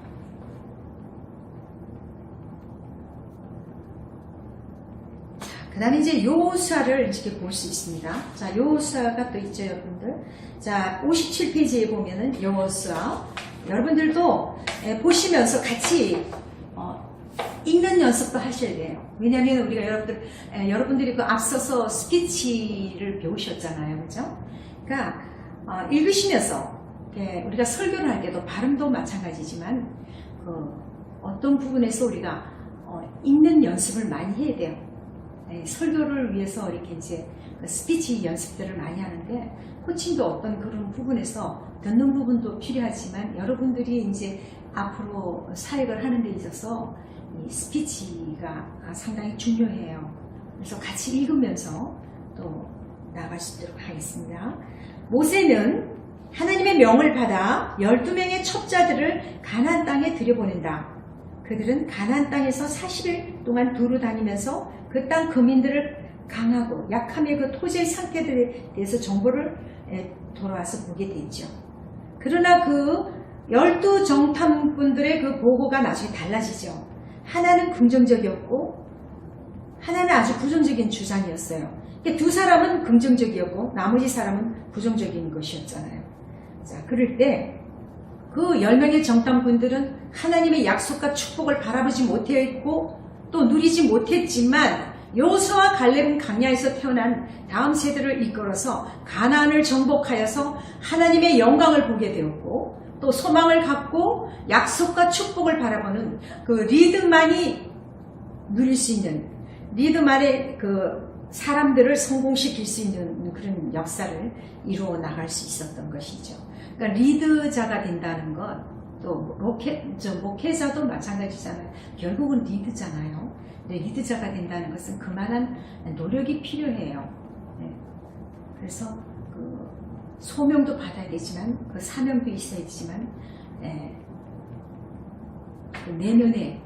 그 다음에 이제 여호수아를 이렇게 볼 수 있습니다. 자, 여호수아가 또 있죠, 여러분들. 자, 57페이지에 보면은 여호수아. 여러분들도 보시면서 같이 읽는 연습도 하셔야 돼요. 왜냐하면 우리가 여러분들이 그 앞서서 스피치를 배우셨잖아요. 그죠? 그러니까, 읽으시면서, 우리가 설교를 할 때도 발음도 마찬가지지만, 어떤 부분에서 우리가, 읽는 연습을 많이 해야 돼요. 설교를 위해서 이렇게 이제 스피치 연습들을 많이 하는데, 코칭도 어떤 그런 부분에서 듣는 부분도 필요하지만, 여러분들이 이제 앞으로 사역을 하는 데 있어서 이 스피치가 상당히 중요해요. 그래서 같이 읽으면서 또 나아갈 수 있도록 하겠습니다. 모세는 하나님의 명을 받아 12명의 첩자들을 가나안 땅에 들여보낸다. 그들은 가나안 땅에서 40일 동안 두루 다니면서 그 땅 거민들을 강하고 약함의 그 토지의 상태들에 대해서 정보를 돌아와서 보게 되죠. 그러나 그 12정탐꾼들의 그 보고가 나중에 달라지죠. 하나는 긍정적이었고 하나는 아주 부정적인 주장이었어요. 두 사람은 긍정적이었고 나머지 사람은 부정적인 것이었잖아요. 자, 그럴 때 그 10명의 정탐꾼들은 하나님의 약속과 축복을 바라보지 못했고 또 누리지 못했지만 여호수아와 갈렙은 강야에서 태어난 다음 세대를 이끌어서 가나안을 정복하여서 하나님의 영광을 보게 되었고 또 소망을 갖고 약속과 축복을 바라보는 그 리드만이 누릴 수 있는 리드만의 그 사람들을 성공시킬 수 있는 그런 역사를 이루어 나갈 수 있었던 것이죠. 그러니까 리드자가 된다는 것, 또 목회자도 마찬가지잖아요. 결국은 리드잖아요. 근데 리드자가 된다는 것은 그만한 노력이 필요해요. 네. 그래서 그 소명도 받아야 되지만 그 사명도 있어야 되지만 그 내면의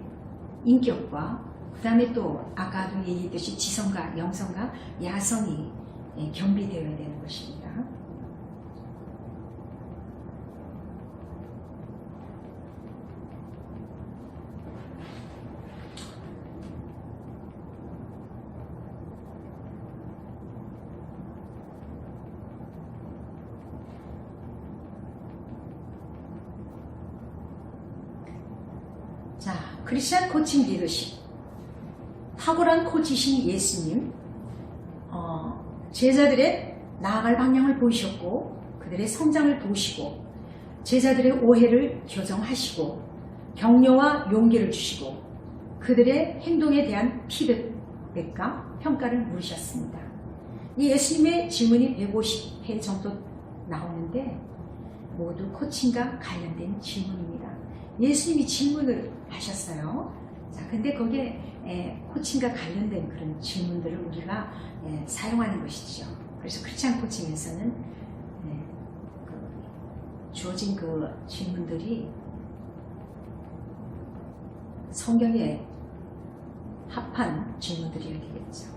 인격과 그 다음에 또 아까도 얘기했듯이 지성과 영성과 야성이 겸비되어야 되는 것입니다. 자, 크리스천 코칭 리더십. 탁월한 코치신 예수님, 제자들의 나아갈 방향을 보이셨고, 그들의 성장을 도우시고, 제자들의 오해를 교정하시고 격려와 용기를 주시고 그들의 행동에 대한 피드백과 평가를 물으셨습니다. 이 예수님의 질문이 150회 정도 나오는데 모두 코칭과 관련된 질문입니다. 예수님이 질문을 하셨어요. 자, 근데 거기에 코칭과 관련된 그런 질문들을 우리가 사용하는 것이죠. 그래서 크리스찬 코칭에서는 주어진 그 질문들이 성경에 합한 질문들이어야 되겠죠.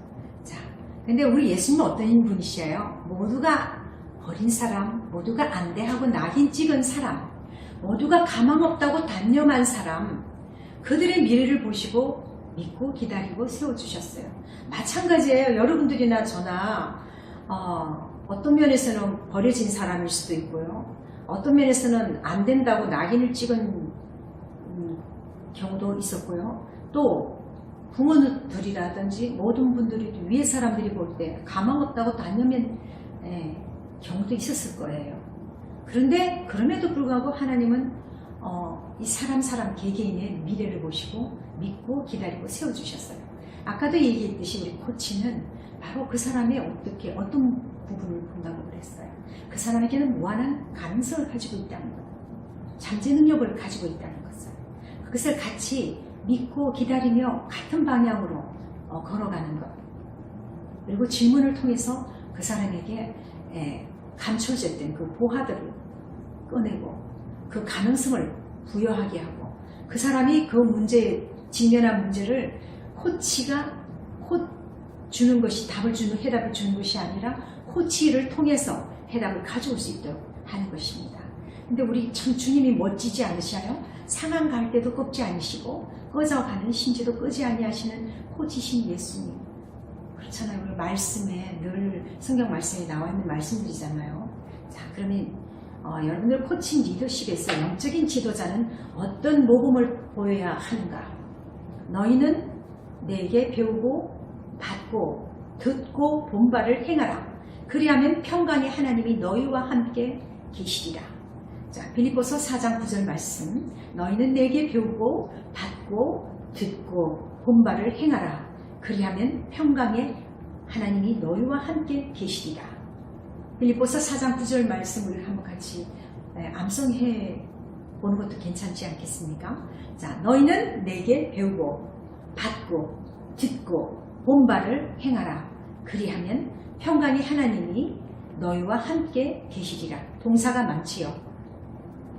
자, 근데 우리 예수님은 어떤 분이시에요? 모두가 어린 사람, 모두가 안대하고 낙인 찍은 사람, 모두가 가망 없다고 단념한 사람, 그들의 미래를 보시고 믿고 기다리고 세워주셨어요. 마찬가지예요. 여러분들이나 저나 어떤 면에서는 버려진 사람일 수도 있고요. 어떤 면에서는 안 된다고 낙인을 찍은 경우도 있었고요. 또 부모들이라든지 모든 분들이 위에 사람들이 볼 때 가망 없다고 단념한 경우도 있었을 거예요. 그런데 그럼에도 불구하고 하나님은 이 사람 개개인의 미래를 보시고 믿고 기다리고 세워주셨어요. 아까도 얘기했듯이 우리 코치는 바로 그 사람의 어떤 부분을 본다고 그랬어요. 그 사람에게는 무한한 가능성을 가지고 있다는 것, 잠재 능력을 가지고 있다는 것을, 그것을 같이 믿고 기다리며 같은 방향으로 걸어가는 것, 그리고 질문을 통해서 그 사람에게 감춰졌던 그 보화들을 꺼내고 그 가능성을 부여하게 하고 그 사람이 그 직면한 문제를 코치가 주는 것이 해답을 주는 것이 아니라 코치를 통해서 해답을 가져올 수 있도록 하는 것입니다. 근데 우리 참 주님이 멋지지 않으셔요? 상한 갈 때도 꺾지 않으시고 꺼져가는 심지도 끄지 아니하시는 코치신 예수님. 그렇잖아요. 우리 말씀에 늘 성경 말씀에 나와 있는 말씀들이잖아요. 자, 그러면 여러분들 코칭 리더십에서 영적인 지도자는 어떤 모범을 보여야 하는가? 너희는 내게 배우고 받고 듣고 본바를 행하라. 그리하면 평강의 하나님이 너희와 함께 계시리라. 자, 빌립보서 4장 9절 말씀. 너희는 내게 배우고 받고 듣고 본바를 행하라. 그리하면 평강의 하나님이 너희와 함께 계시리라. 빌립보서 4장 9절 말씀을 한번 같이 암송해 보는 것도 괜찮지 않겠습니까? 자, 너희는 내게 배우고 받고 듣고 본바를 행하라. 그리하면 평강의 하나님이 너희와 함께 계시리라. 동사가 많지요.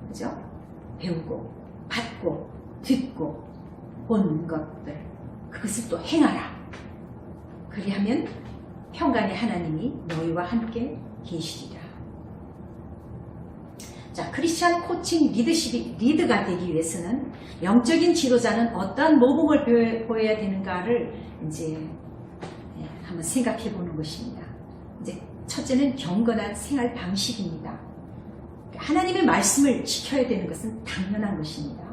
그죠? 배우고 받고 듣고 본 것들, 그것을 또 행하라. 그리하면 평강의 하나님이 너희와 함께 계시리라. 자, 크리스찬 코칭 리드가 되기 위해서는 영적인 지도자는 어떠한 모범을 보여야 되는가를 이제 한번 생각해 보는 것입니다. 이제 첫째는 경건한 생활 방식입니다. 하나님의 말씀을 지켜야 되는 것은 당연한 것입니다.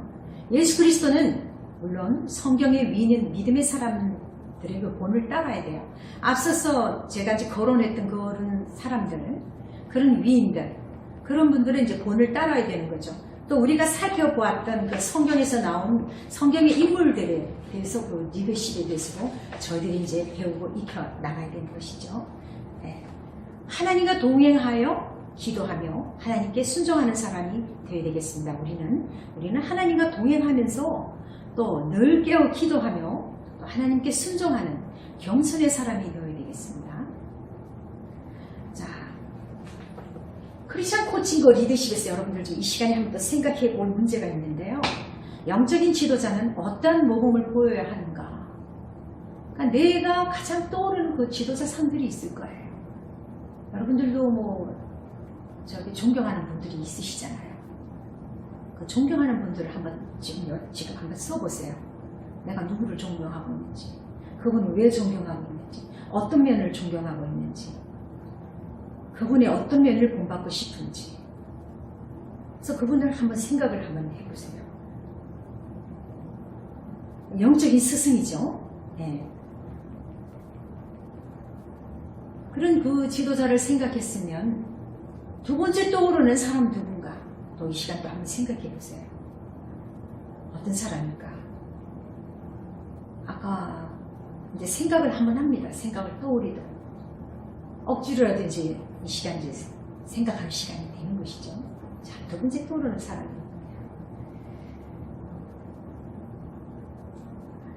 예수 그리스도는 물론 성경의 위인인 믿음의 사람들의 그 본을 따라야 돼요. 앞서서 제가 이제 거론했던 그런 사람들, 그런 위인들, 그런 분들은 이제 본을 따라야 되는 거죠. 또 우리가 살펴보았던 그 성경에서 나온 성경의 인물들에 대해서 그 리더십에 대해서도 저희들이 이제 배우고 익혀 나가야 되는 것이죠. 하나님과 동행하여 기도하며 하나님께 순종하는 사람이 되어야 되겠습니다. 우리는 하나님과 동행하면서 또 늘 깨어 기도하며 또 하나님께 순종하는 겸손의 사람이 되어야 되겠습니다. 자, 크리스찬 코칭과 리더십에서 여러분들 좀 이 시간에 한번 더 생각해 볼 문제가 있는데요. 영적인 지도자는 어떤 모범을 보여야 하는가? 그러니까 내가 가장 떠오르는 그 지도자 상들이 있을 거예요. 여러분들도 존경하는 분들이 있으시잖아요. 그 존경하는 분들을 한번 지금 한번 써보세요. 내가 누구를 존경하고 있는지, 그분이 왜 존경하고 있는지, 어떤 면을 존경하고 있는지, 그분의 어떤 면을 본받고 싶은지. 그래서 그분들 한번 생각을 한번 해보세요. 영적인 스승이죠. 네. 그런 그 지도자를 생각했으면 두 번째 떠오르는 사람 누군가? 또 이 시간 또 한번 생각해 보세요. 어떤 사람일까? 아까 이제 생각을 한번 합니다. 생각을 떠올리도 억지로라든지 이 시간 이제 생각하는 시간이 되는 것이죠. 자, 두 번째 떠오르는 사람이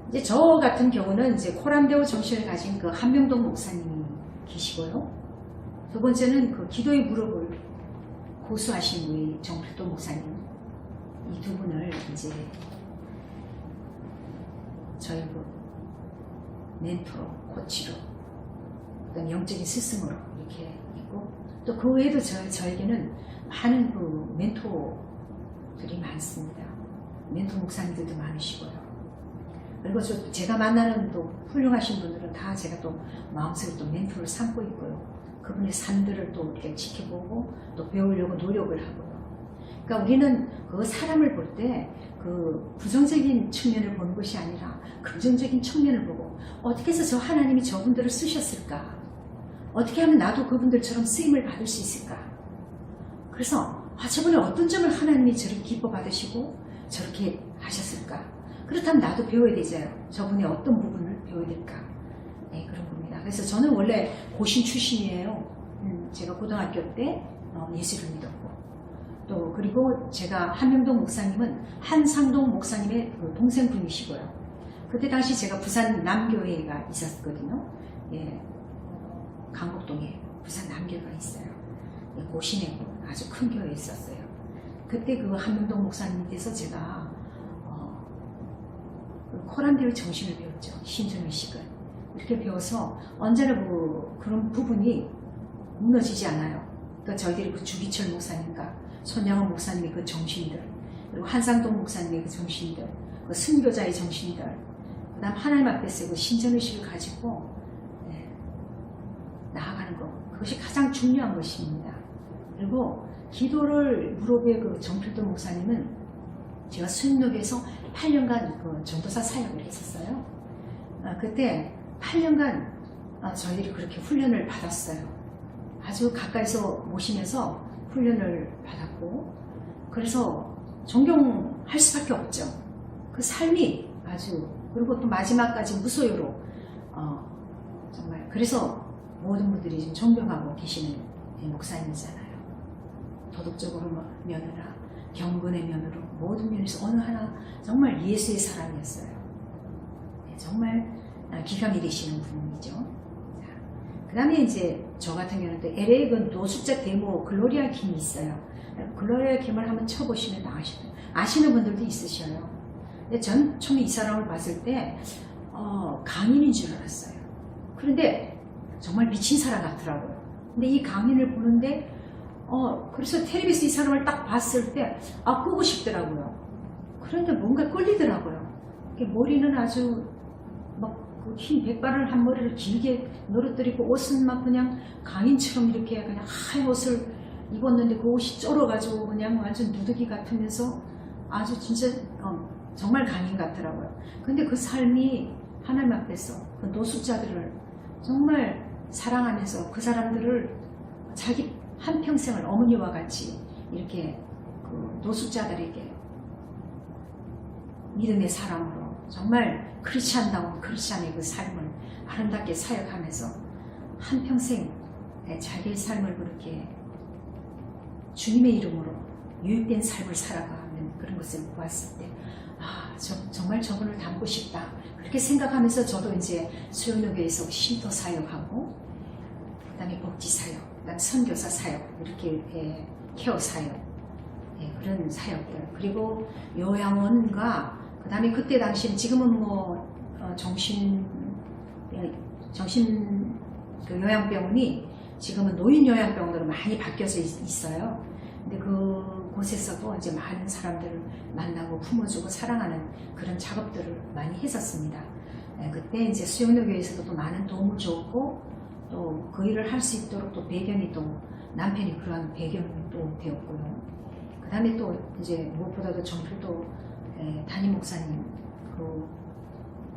이제 저 같은 경우는 이제 코란데오 정신을 가진 그 한명동 목사님이 계시고요. 두 번째는 그 기도의 무릎을 고수하신 우리 정필도 목사님, 이 두 분을 이제 저희 그 멘토로, 코치로, 어떤 영적인 스승으로 이렇게 있고, 또 그 외에도 저에게는 많은 그 멘토들이 많습니다. 멘토 목사님들도 많으시고요. 그리고 제가 만나는 또 훌륭하신 분들은 다 제가 또 마음속에 또 멘토를 삼고 있고요. 그분의 삶들을 또 이렇게 지켜보고 또 배우려고 노력을 하고요. 그러니까 우리는 그 사람을 볼 때 그 부정적인 측면을 보는 것이 아니라 긍정적인 측면을 보고 어떻게 해서 저 하나님이 저분들을 쓰셨을까? 어떻게 하면 나도 그분들처럼 쓰임을 받을 수 있을까? 그래서 저분의 어떤 점을 하나님이 저렇게 기뻐 받으시고 저렇게 하셨을까? 그렇다면 나도 배워야 되잖아요. 저분의 어떤 부분을 배워야 될까? 네, 그런 겁니다. 그래서 저는 원래 고신 출신이에요. 제가 고등학교 때 예수를 믿었고, 또 그리고 제가 한명동 목사님은 한상동 목사님의 그 동생분이시고요. 그때 당시 제가 부산 남교회가 있었거든요. 예, 강곡동에 부산 남교회가 있어요. 예, 고신에 아주 큰 교회에 있었어요. 그때 그 한명동 목사님 밑에서 제가 코란데오 정신을 배웠죠. 신준의식을 이렇게 배워서 언제나 그런 부분이 무너지지 않아요. 그러니까 저희들이 그 주기철 목사님과 손양원 목사님의 그 정신들, 그리고 한상동 목사님의 그 정신들, 그 순교자의 정신들, 그 다음 하나님 앞에서 그 신전의식을 가지고 나아가는 것, 그것이 가장 중요한 것입니다. 그리고 기도를 무릎에 그 정필도 목사님은 제가 수영역에서 8년간 그 전도사 사역을 했었어요. 그때 8년간 저희들이 그렇게 훈련을 받았어요. 아주 가까이서 모시면서 훈련을 받았고, 그래서 존경할 수밖에 없죠. 그 삶이 아주, 그리고 또 마지막까지 무소유로 정말, 그래서 모든 분들이 지금 존경하고 계시는 목사님이잖아요. 도덕적으로 면이나 경건의 면으로 모든 면에서 어느 하나 정말 예수의 사람이었어요. 정말 기가 막히시는 분이죠. 그 다음에 이제 저 같은 경우는 또 LA 그 노숙자 데모 글로리아 김이 있어요. 글로리아 김을 한번 쳐보시면 아시는 분들도 있으셔요. 근데 전 처음에 이 사람을 봤을 때 강인인 줄 알았어요. 그런데 정말 미친 사람 같더라고요. 근데 이 강인을 보는데 그래서 텔레비에서 이 사람을 딱 봤을 때 끄고 싶더라고요. 그런데 뭔가 끌리더라고요. 머리는 아주 흰 백발을 한 머리를 길게 늘어뜨리고, 옷은 막 그냥 강인처럼 이렇게 그냥 하얀 옷을 입었는데 그 옷이 쫄아가지고 그냥 완전 누더기 같으면서 아주 진짜 정말 강인 같더라고요. 근데 그 삶이 하나님 앞에서 그 노숙자들을 정말 사랑하면서 그 사람들을 자기 한평생을 어머니와 같이 이렇게 그 노숙자들에게 믿음의 사람으로 정말 크리스찬다운 크리스찬의 그 삶을 아름답게 사역하면서 한평생 자기의 삶을 그렇게 주님의 이름으로 유익된 삶을 살아가는 그런 것을 보았을 때 정말 저분을 닮고 싶다 그렇게 생각하면서 저도 이제 수영로교에서 신도 사역하고, 그 다음에 복지 사역, 그 다음에 선교사 사역, 이렇게 케어 사역, 그런 사역들, 그리고 요양원과 그 다음에 그때 당시엔 지금은 정신 그 요양병원이 지금은 노인 요양병원으로 많이 바뀌어져 있어요. 근데 그곳에서도 이제 많은 사람들을 만나고 품어주고 사랑하는 그런 작업들을 많이 했었습니다. 그때 이제 수영로교에서도 또 많은 도움을 줬고, 또 그 일을 할 수 있도록 또 배경이 또 남편이 그러한 배경이 또 되었고요. 그 다음에 또 이제 무엇보다도 정필도 담임 목사님 그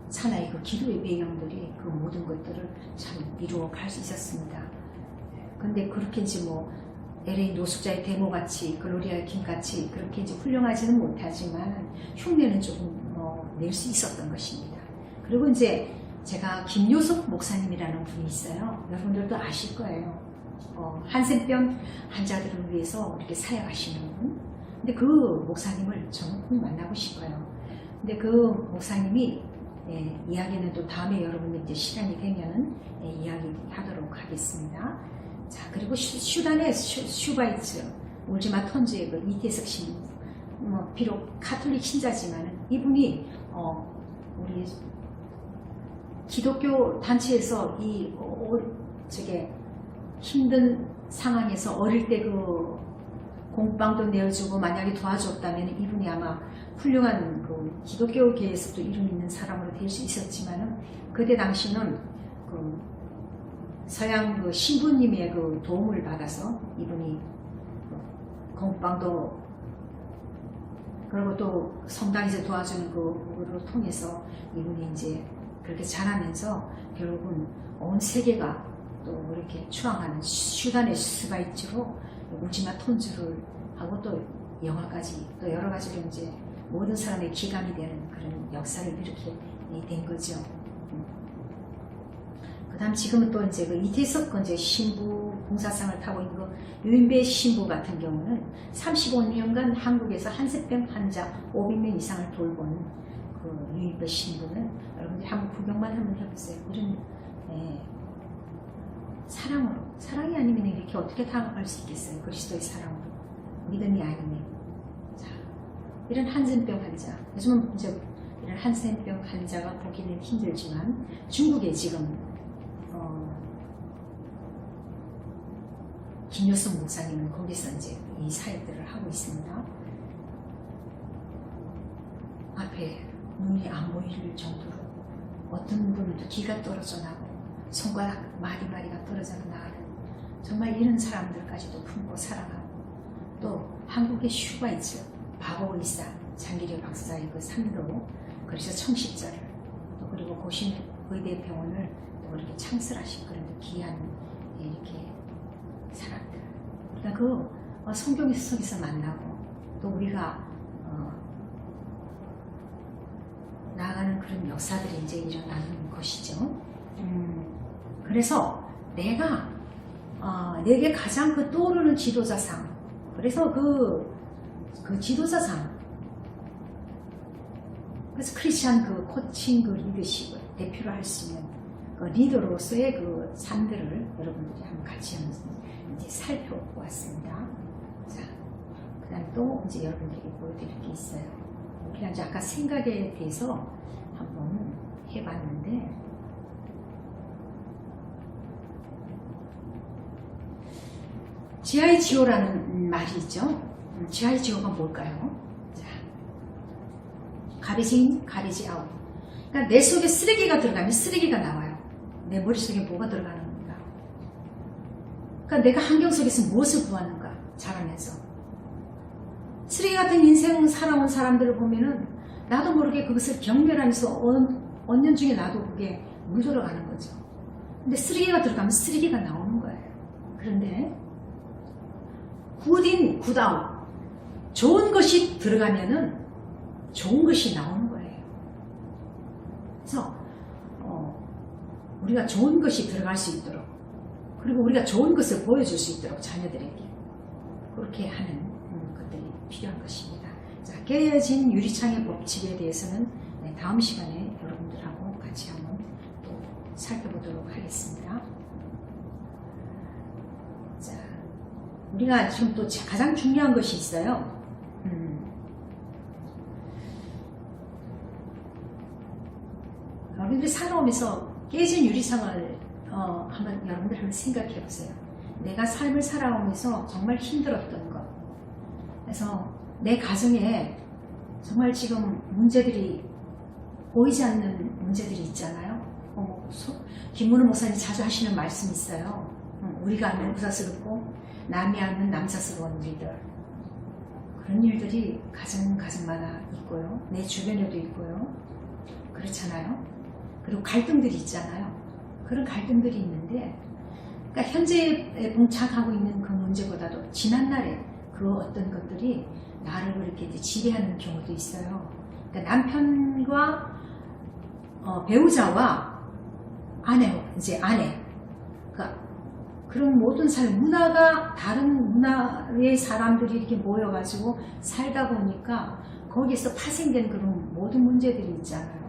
사나이 그 기도의 배경들이 그 모든 것들을 참 이루어 갈 수 있었습니다. 근데 그렇게 이제 LA 노숙자의 데모같이 글로리아 킴같이 그렇게 이제 훌륭하지는 못하지만 흉내는 조금 낼 수 있었던 것입니다. 그리고 이제 제가 김요섭 목사님이라는 분이 있어요. 여러분들도 아실 거예요. 한센병 환자들을 위해서 이렇게 사역하시는 분. 근데 그 목사님을 저는 꼭 만나고 싶어요. 근데 그 목사님이 이야기는 또 다음에 여러분 이제 시간이 되면은 이야기하도록 하겠습니다. 자, 그리고 슈단의 슈바이츠 울지마 턴즈의 그 이태석 신부, 비록 카톨릭 신자지만은 이분이 우리 기독교 단체에서 저게 힘든 상황에서 어릴 때 그 공빵도 내어주고 만약에 도와줬다면 이분이 아마 훌륭한 그 기독교계에서도 이름 있는 사람으로 될 수 있었지만은 그때 당시는 그 서양 그 신부님의 그 도움을 받아서 이분이 공빵도 그리고 또 성당에서 도와주는 그거를 통해서 이분이 이제 그렇게 자라면서 결국은 온 세계가 또 이렇게 추앙하는 슈단의 스바이츠로 울지마 톤즈를 하고 또 영화까지 또 여러 가지로 이제 모든 사람의 기감이 되는 그런 역사를 이렇게 된 거죠. 그 다음 지금은 또 이제 그 이태석 이제 신부 봉사상을 타고 있는 그 유인배 신부 같은 경우는 35년간 한국에서 한센병 환자 500명 이상을 돌본 그 유인배 신부는 여러분들이 한번 구경만 한번 해보세요. 이런 사랑이 아니면 이렇게 어떻게 다가갈 수 있겠어요? 그리스도의 사랑으로 믿음이 아니면. 자, 이런 한센병 환자, 요즘은 이제 이런 한센병 환자가 보기는 힘들지만 중국에 지금 김효성 목사님은 거기서 이제 이 사역들을 하고 있습니다. 앞에 눈이 안 보일 정도로 어떤 분은 또 기가 떨어져 나고 손가락 마디마디가 떨어져 나가는 정말 이런 사람들까지도 품고 사랑하고 또 한국의 슈바이츠 박오일사 장기려 박사의 그 산도 그래서 청십자를 또 그리고 고신 의대병원을 또 이렇게 창설하신 그런 귀한 이렇게 사람들 우리가 그 성경 속에서 만나고 또 우리가 나아가는 그런 역사들이 이제 일어나는 것이죠. 그래서 내게 가장 그 떠오르는 지도자상 그래서 그 지도자상 그래서 크리스찬 그 코칭 그 리더십을 대표로 할 수 있는 그 리더로서의 그 삶들을 여러분들이 한번 같이 한번 이제 살펴보았습니다. 자, 그 다음에 또 이제 여러분들에게 보여드릴 게 있어요. 우리가 이제 아까 생각에 대해서 한번 해봤는데, 지하의 지호라는 말이 있죠. 지하의 지호가 뭘까요? 자, 가리지 인, 가리지 아웃. 그러니까 내 속에 쓰레기가 들어가면 쓰레기가 나와요. 내 머릿속에 뭐가 들어가는 건가? 그러니까 내가 환경 속에서 무엇을 구하는가? 자라면서. 쓰레기 같은 인생 살아온 사람들을 보면은 나도 모르게 그것을 경멸하면서 언년 중에 나도 그게 물들어가는 거죠. 근데 쓰레기가 들어가면 쓰레기가 나오는 거예요. 그런데 굿인, 굿아웃. 좋은 것이 들어가면은 좋은 것이 나오는 거예요. 그래서 우리가 좋은 것이 들어갈 수 있도록 그리고 우리가 좋은 것을 보여줄 수 있도록 자녀들에게 그렇게 하는 것들이 필요한 것입니다. 자, 깨어진 유리창의 법칙에 대해서는 다음 시간에 여러분들하고 같이 한번 또 살펴보도록 하겠습니다. 자, 우리가 지금 또 가장 중요한 것이 있어요. 여러분들이 살아오면서 깨진 유리창을 한번 여러분들 한번 생각해 보세요. 내가 삶을 살아오면서 정말 힘들었던 것. 그래서 내 가정에 정말 지금 문제들이 보이지 않는 문제들이 있잖아요. 김문우 목사님 자주 하시는 말씀이 있어요. 우리가 알면 부사스럽고 남이 알면 남사스러운 일들. 그런 일들이 가정마다 있고요. 내 주변에도 있고요. 그렇잖아요. 그리고 갈등들이 있잖아요. 그런 갈등들이 있는데 그러니까 현재에 봉착하고 있는 그 문제보다도 지난날에 그 어떤 것들이 나를 그렇게 이제 지배하는 경우도 있어요. 그러니까 남편과 배우자와 아내, 그러니까 그런 모든 문화가 다른 문화의 사람들이 이렇게 모여가지고 살다 보니까 거기에서 파생된 그런 모든 문제들이 있잖아요.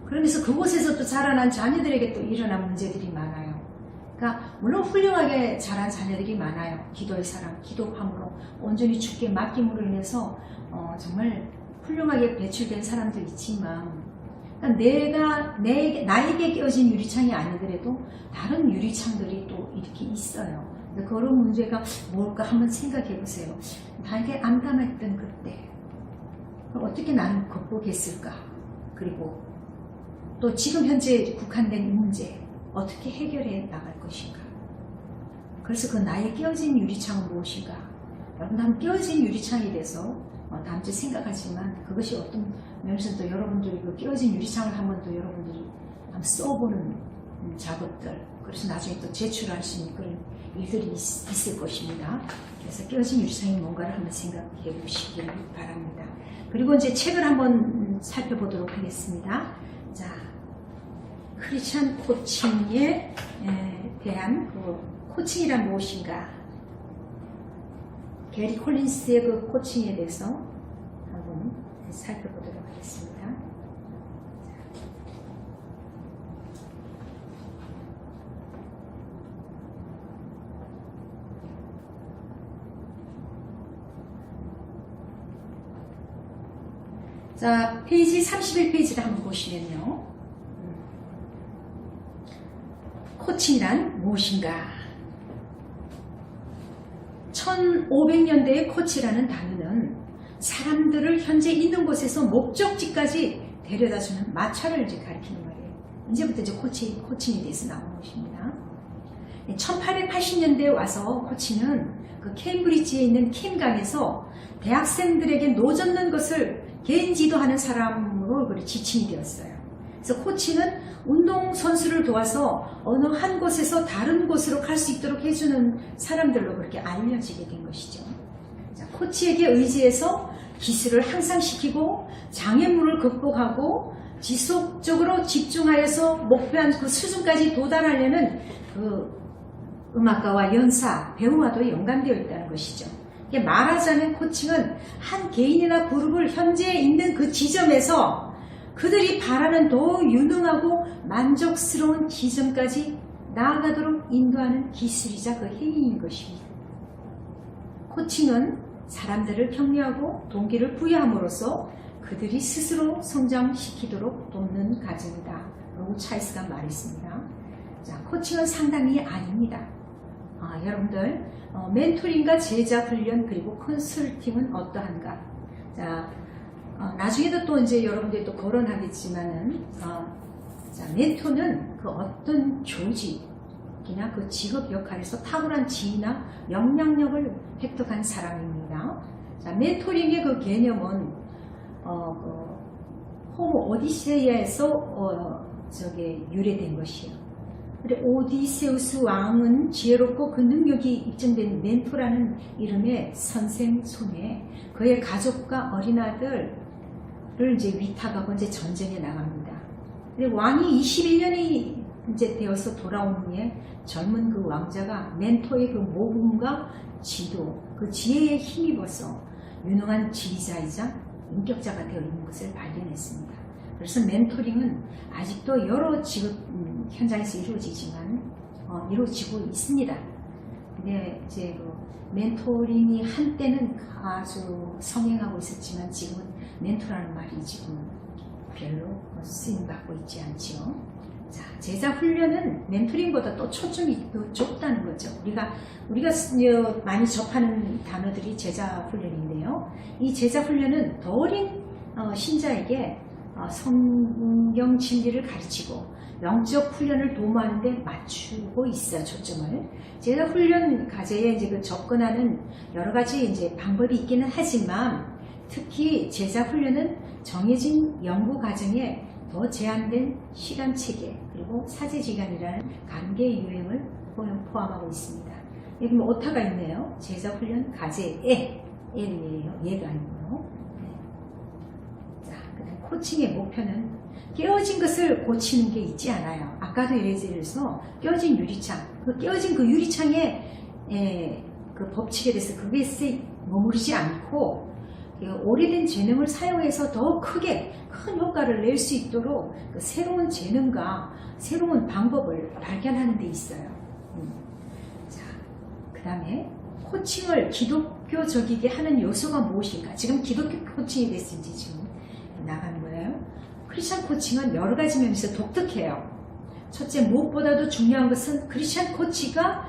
그러면서 그곳에서 또 자라난 자녀들에게 또 일어난 문제들이 많아요. 그러니까 물론 훌륭하게 자란 자녀들이 많아요. 기도의 사랑, 기도함으로 온전히 주께 맡김으로 인해서 정말 훌륭하게 배출된 사람도 있지만, 그러니까 나에게 끼어진 유리창이 아니더라도 다른 유리창들이 또 이렇게 있어요. 근데 그런 문제가 뭘까 한번 생각해 보세요. 나에게 암담했던 그때 어떻게 나는 극복했을까? 그리고 또 지금 현재 국한된 이 문제 어떻게 해결해 나갈 것인가? 그래서 그 나에 끼어진 유리창은 무엇인가? 여러분, 난 끼어진 유리창에 대해서 다음 주에 생각하지만 그것이 어떤 면에서 또 여러분들이 그 끼어진 유리창을 한번 또 여러분들이 한번 써보는 작업들, 그래서 나중에 또 제출할 수 있는 그런 일들이 있을 것입니다. 그래서 끼어진 유리창이 뭔가를 한번 생각해 보시길 바랍니다. 그리고 이제 책을 한번 살펴보도록 하겠습니다. 자, 크리스찬 코칭에 대한 그 코칭이란 무엇인가? 게리 콜린스의 그 코칭에 대해서 한번 살펴보도록 하겠습니다. 자, 페이지 31페이지를 한번 보시면요. 코칭이란 무엇인가? 1500년대의 코치라는 단어는 사람들을 현재 있는 곳에서 목적지까지 데려다주는 마차를 이제 가리키는 말이에요. 이제부터 이제 코칭에 대해서 나오는 것입니다. 1880년대에 와서 코치는 그 케임브리지에 있는 킴강에서 대학생들에게 노젓는 것을 개인 지도하는 사람으로 지칭이 되었어요. 그래서 코치는 운동선수를 도와서 어느 한 곳에서 다른 곳으로 갈 수 있도록 해주는 사람들로 그렇게 알려지게 된 것이죠. 자, 코치에게 의지해서 기술을 향상시키고 장애물을 극복하고 지속적으로 집중하여서 목표한 그 수준까지 도달하려는 그 음악가와 연사, 배우와도 연관되어 있다는 것이죠. 말하자면 코칭은 한 개인이나 그룹을 현재 있는 그 지점에서 그들이 바라는 더 유능하고 만족스러운 지점까지 나아가도록 인도하는 기술이자 그 행위인 것입니다. 코칭은 사람들을 격려하고 동기를 부여함으로써 그들이 스스로 성장시키도록 돕는 과정이다. 라고 찰스가 말했습니다. 자, 코칭은 상담이 아닙니다. 여러분들, 멘토링과 제자 훈련 그리고 컨설팅은 어떠한가? 자, 나중에도 또 이제 여러분들이 또 거론하겠지만은, 자, 멘토는 그 어떤 조직이나 그 직업 역할에서 탁월한 지위나 영향력을 획득한 사람입니다. 자, 멘토링의 그 개념은, 호모 오디세이아에서 유래된 것이에요. 오디세우스 왕은 지혜롭고 그 능력이 입증된 멘토라는 이름의 선생 손에 그의 가족과 어린아들을 이제 위탁하고 이제 전쟁에 나갑니다. 왕이 21년이 이제 되어서 돌아온 후에 젊은 그 왕자가 멘토의 그 모범과 지도, 그 지혜에 힘입어서 유능한 지휘자이자 인격자가 되어 있는 것을 발견했습니다. 그래서 멘토링은 아직도 여러 직업 현장에서 이루어지고 있습니다. 근데 이제 그 멘토링이 한때는 아주 성행하고 있었지만 지금은 멘토라는 말이 지금 별로 쓰임받고 있지 않죠. 자, 제자 훈련은 멘토링보다 또 초점이 더 좁다는 거죠. 우리가 많이 접하는 단어들이 제자 훈련인데요. 이 제자 훈련은 더 어린 신자에게 성경 진리를 가르치고 영적 훈련을 도모하는 데 맞추고 있어요, 초점을. 제자 훈련 과제에 이제 그 접근하는 여러 가지 이제 방법이 있기는 하지만 특히 제자 훈련은 정해진 연구 과정에 더 제한된 시간 체계 그리고 사제지간이라는 관계 유형을 포함하고 있습니다. 여기 뭐 오타가 있네요. 제자훈련 과제에 L이에요. 얘가 아니고요. 자, 그다음 코칭의 목표는 깨어진 것을 고치는 게 있지 않아요. 아까도 예를 들어서 깨어진 유리창, 그 깨어진 그 유리창에 그 법칙에 대해서 그것에 머무르지 않고 오래된 재능을 사용해서 더 크게 큰 효과를 낼 수 있도록 그 새로운 재능과 새로운 방법을 발견하는 데 있어요. 자, 그 다음에 코칭을 기독교적이게 하는 요소가 무엇인가? 지금 기독교 코칭이 됐는지 지금 나가는 거예요. 크리스찬 코칭은 여러 가지 면에서 독특해요. 첫째, 무엇보다도 중요한 것은 크리스찬 코치가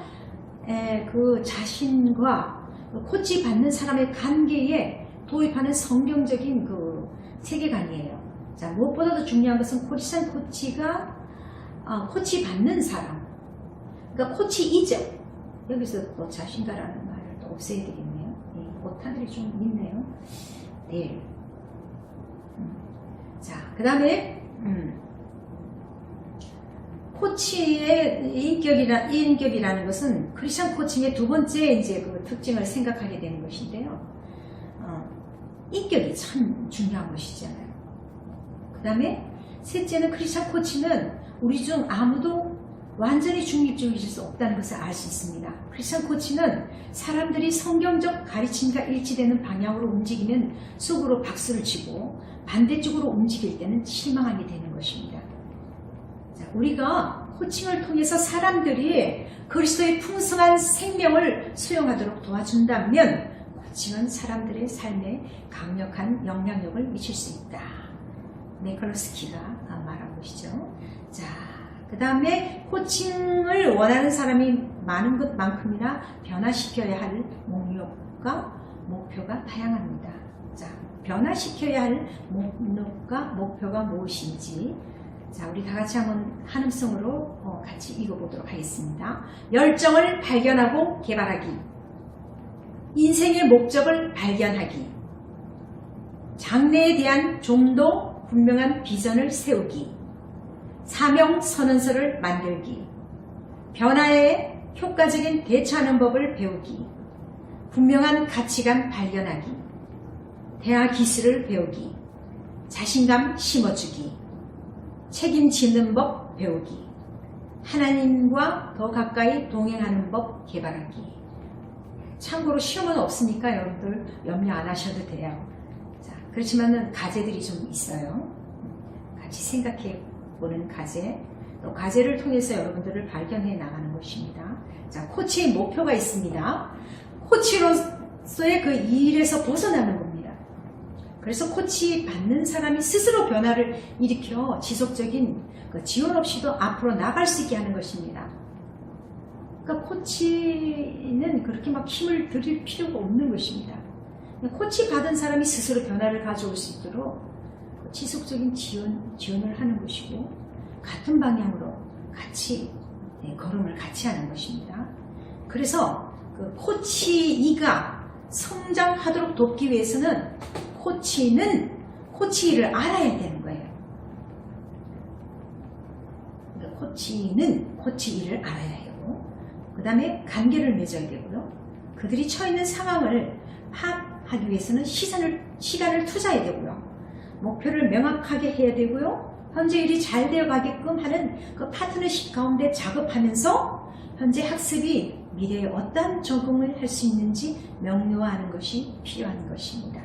그 자신과 코치 받는 사람의 관계에 도입하는 성경적인 그 세계관이에요. 자, 무엇보다도 중요한 것은 크리스찬 코치가 코치 받는 사람, 그러니까 코치이죠. 여기서 또 자신가라는 말을 또 없애야 되겠네요. 오타들이 좀 있네요. 네. 자, 그 다음에 코치의 인격이라는 것은 크리스찬 코칭의 두 번째 이제 그 특징을 생각하게 되는 것인데요. 인격이 참 중요한 것이잖아요. 그 다음에 셋째는 크리스찬 코치는 우리 중 아무도 완전히 중립적일 수 없다는 것을 알 수 있습니다. 크리스찬 코치는 사람들이 성경적 가르침과 일치되는 방향으로 움직이면 속으로 박수를 치고 반대쪽으로 움직일 때는 실망하게 되는 것입니다. 자, 우리가 코칭을 통해서 사람들이 그리스도의 풍성한 생명을 수용하도록 도와준다면 코칭은 사람들의 삶에 강력한 영향력을 미칠 수 있다. 메컬로스키가 말한 것이죠. 자, 그 다음에 코칭을 원하는 사람이 많은 것만큼이나 변화시켜야 할 목록과 목표가 다양합니다. 자, 변화시켜야 할 목록과 목표가 무엇인지, 자, 우리 다 같이 한번 한음성으로 같이 읽어보도록 하겠습니다. 열정을 발견하고 개발하기, 인생의 목적을 발견하기, 장래에 대한 좀 더 분명한 비전을 세우기, 사명 선언서를 만들기, 변화에 효과적인 대처하는 법을 배우기, 분명한 가치관 발견하기, 대화 기술을 배우기, 자신감 심어주기, 책임지는 법 배우기, 하나님과 더 가까이 동행하는 법 개발하기. 참고로 시험은 없으니까 여러분들 염려 안 하셔도 돼요. 자, 그렇지만은 과제들이 좀 있어요. 같이 생각해 보는 과제, 또 과제를 통해서 여러분들을 발견해 나가는 것입니다. 자, 코치의 목표가 있습니다. 코치로서의 그 일에서 벗어나는 겁니다. 그래서 코치 받는 사람이 스스로 변화를 일으켜 지속적인 그 지원 없이도 앞으로 나갈 수 있게 하는 것입니다. 그러니까 코치는 그렇게 막 힘을 들일 필요가 없는 것입니다. 코치 받은 사람이 스스로 변화를 가져올 수 있도록 지속적인 지원을 하는 것이고, 같은 방향으로 같이 걸음을 같이 하는 것입니다. 그래서 그 코치이가 성장하도록 돕기 위해서는 코치를 알아야 되는 거예요. 그러니까 코치는 코치를 알아야 해요. 그 다음에 관계를 맺어야 되고요. 그들이 처해 있는 상황을 파악하기 위해서는 시간을 투자해야 되고요. 목표를 명확하게 해야 되고요. 현재 일이 잘 되어 가게끔 하는 그 파트너십 가운데 작업하면서 현재 학습이 미래에 어떤 적응을 할 수 있는지 명료화하는 것이 필요한 것입니다.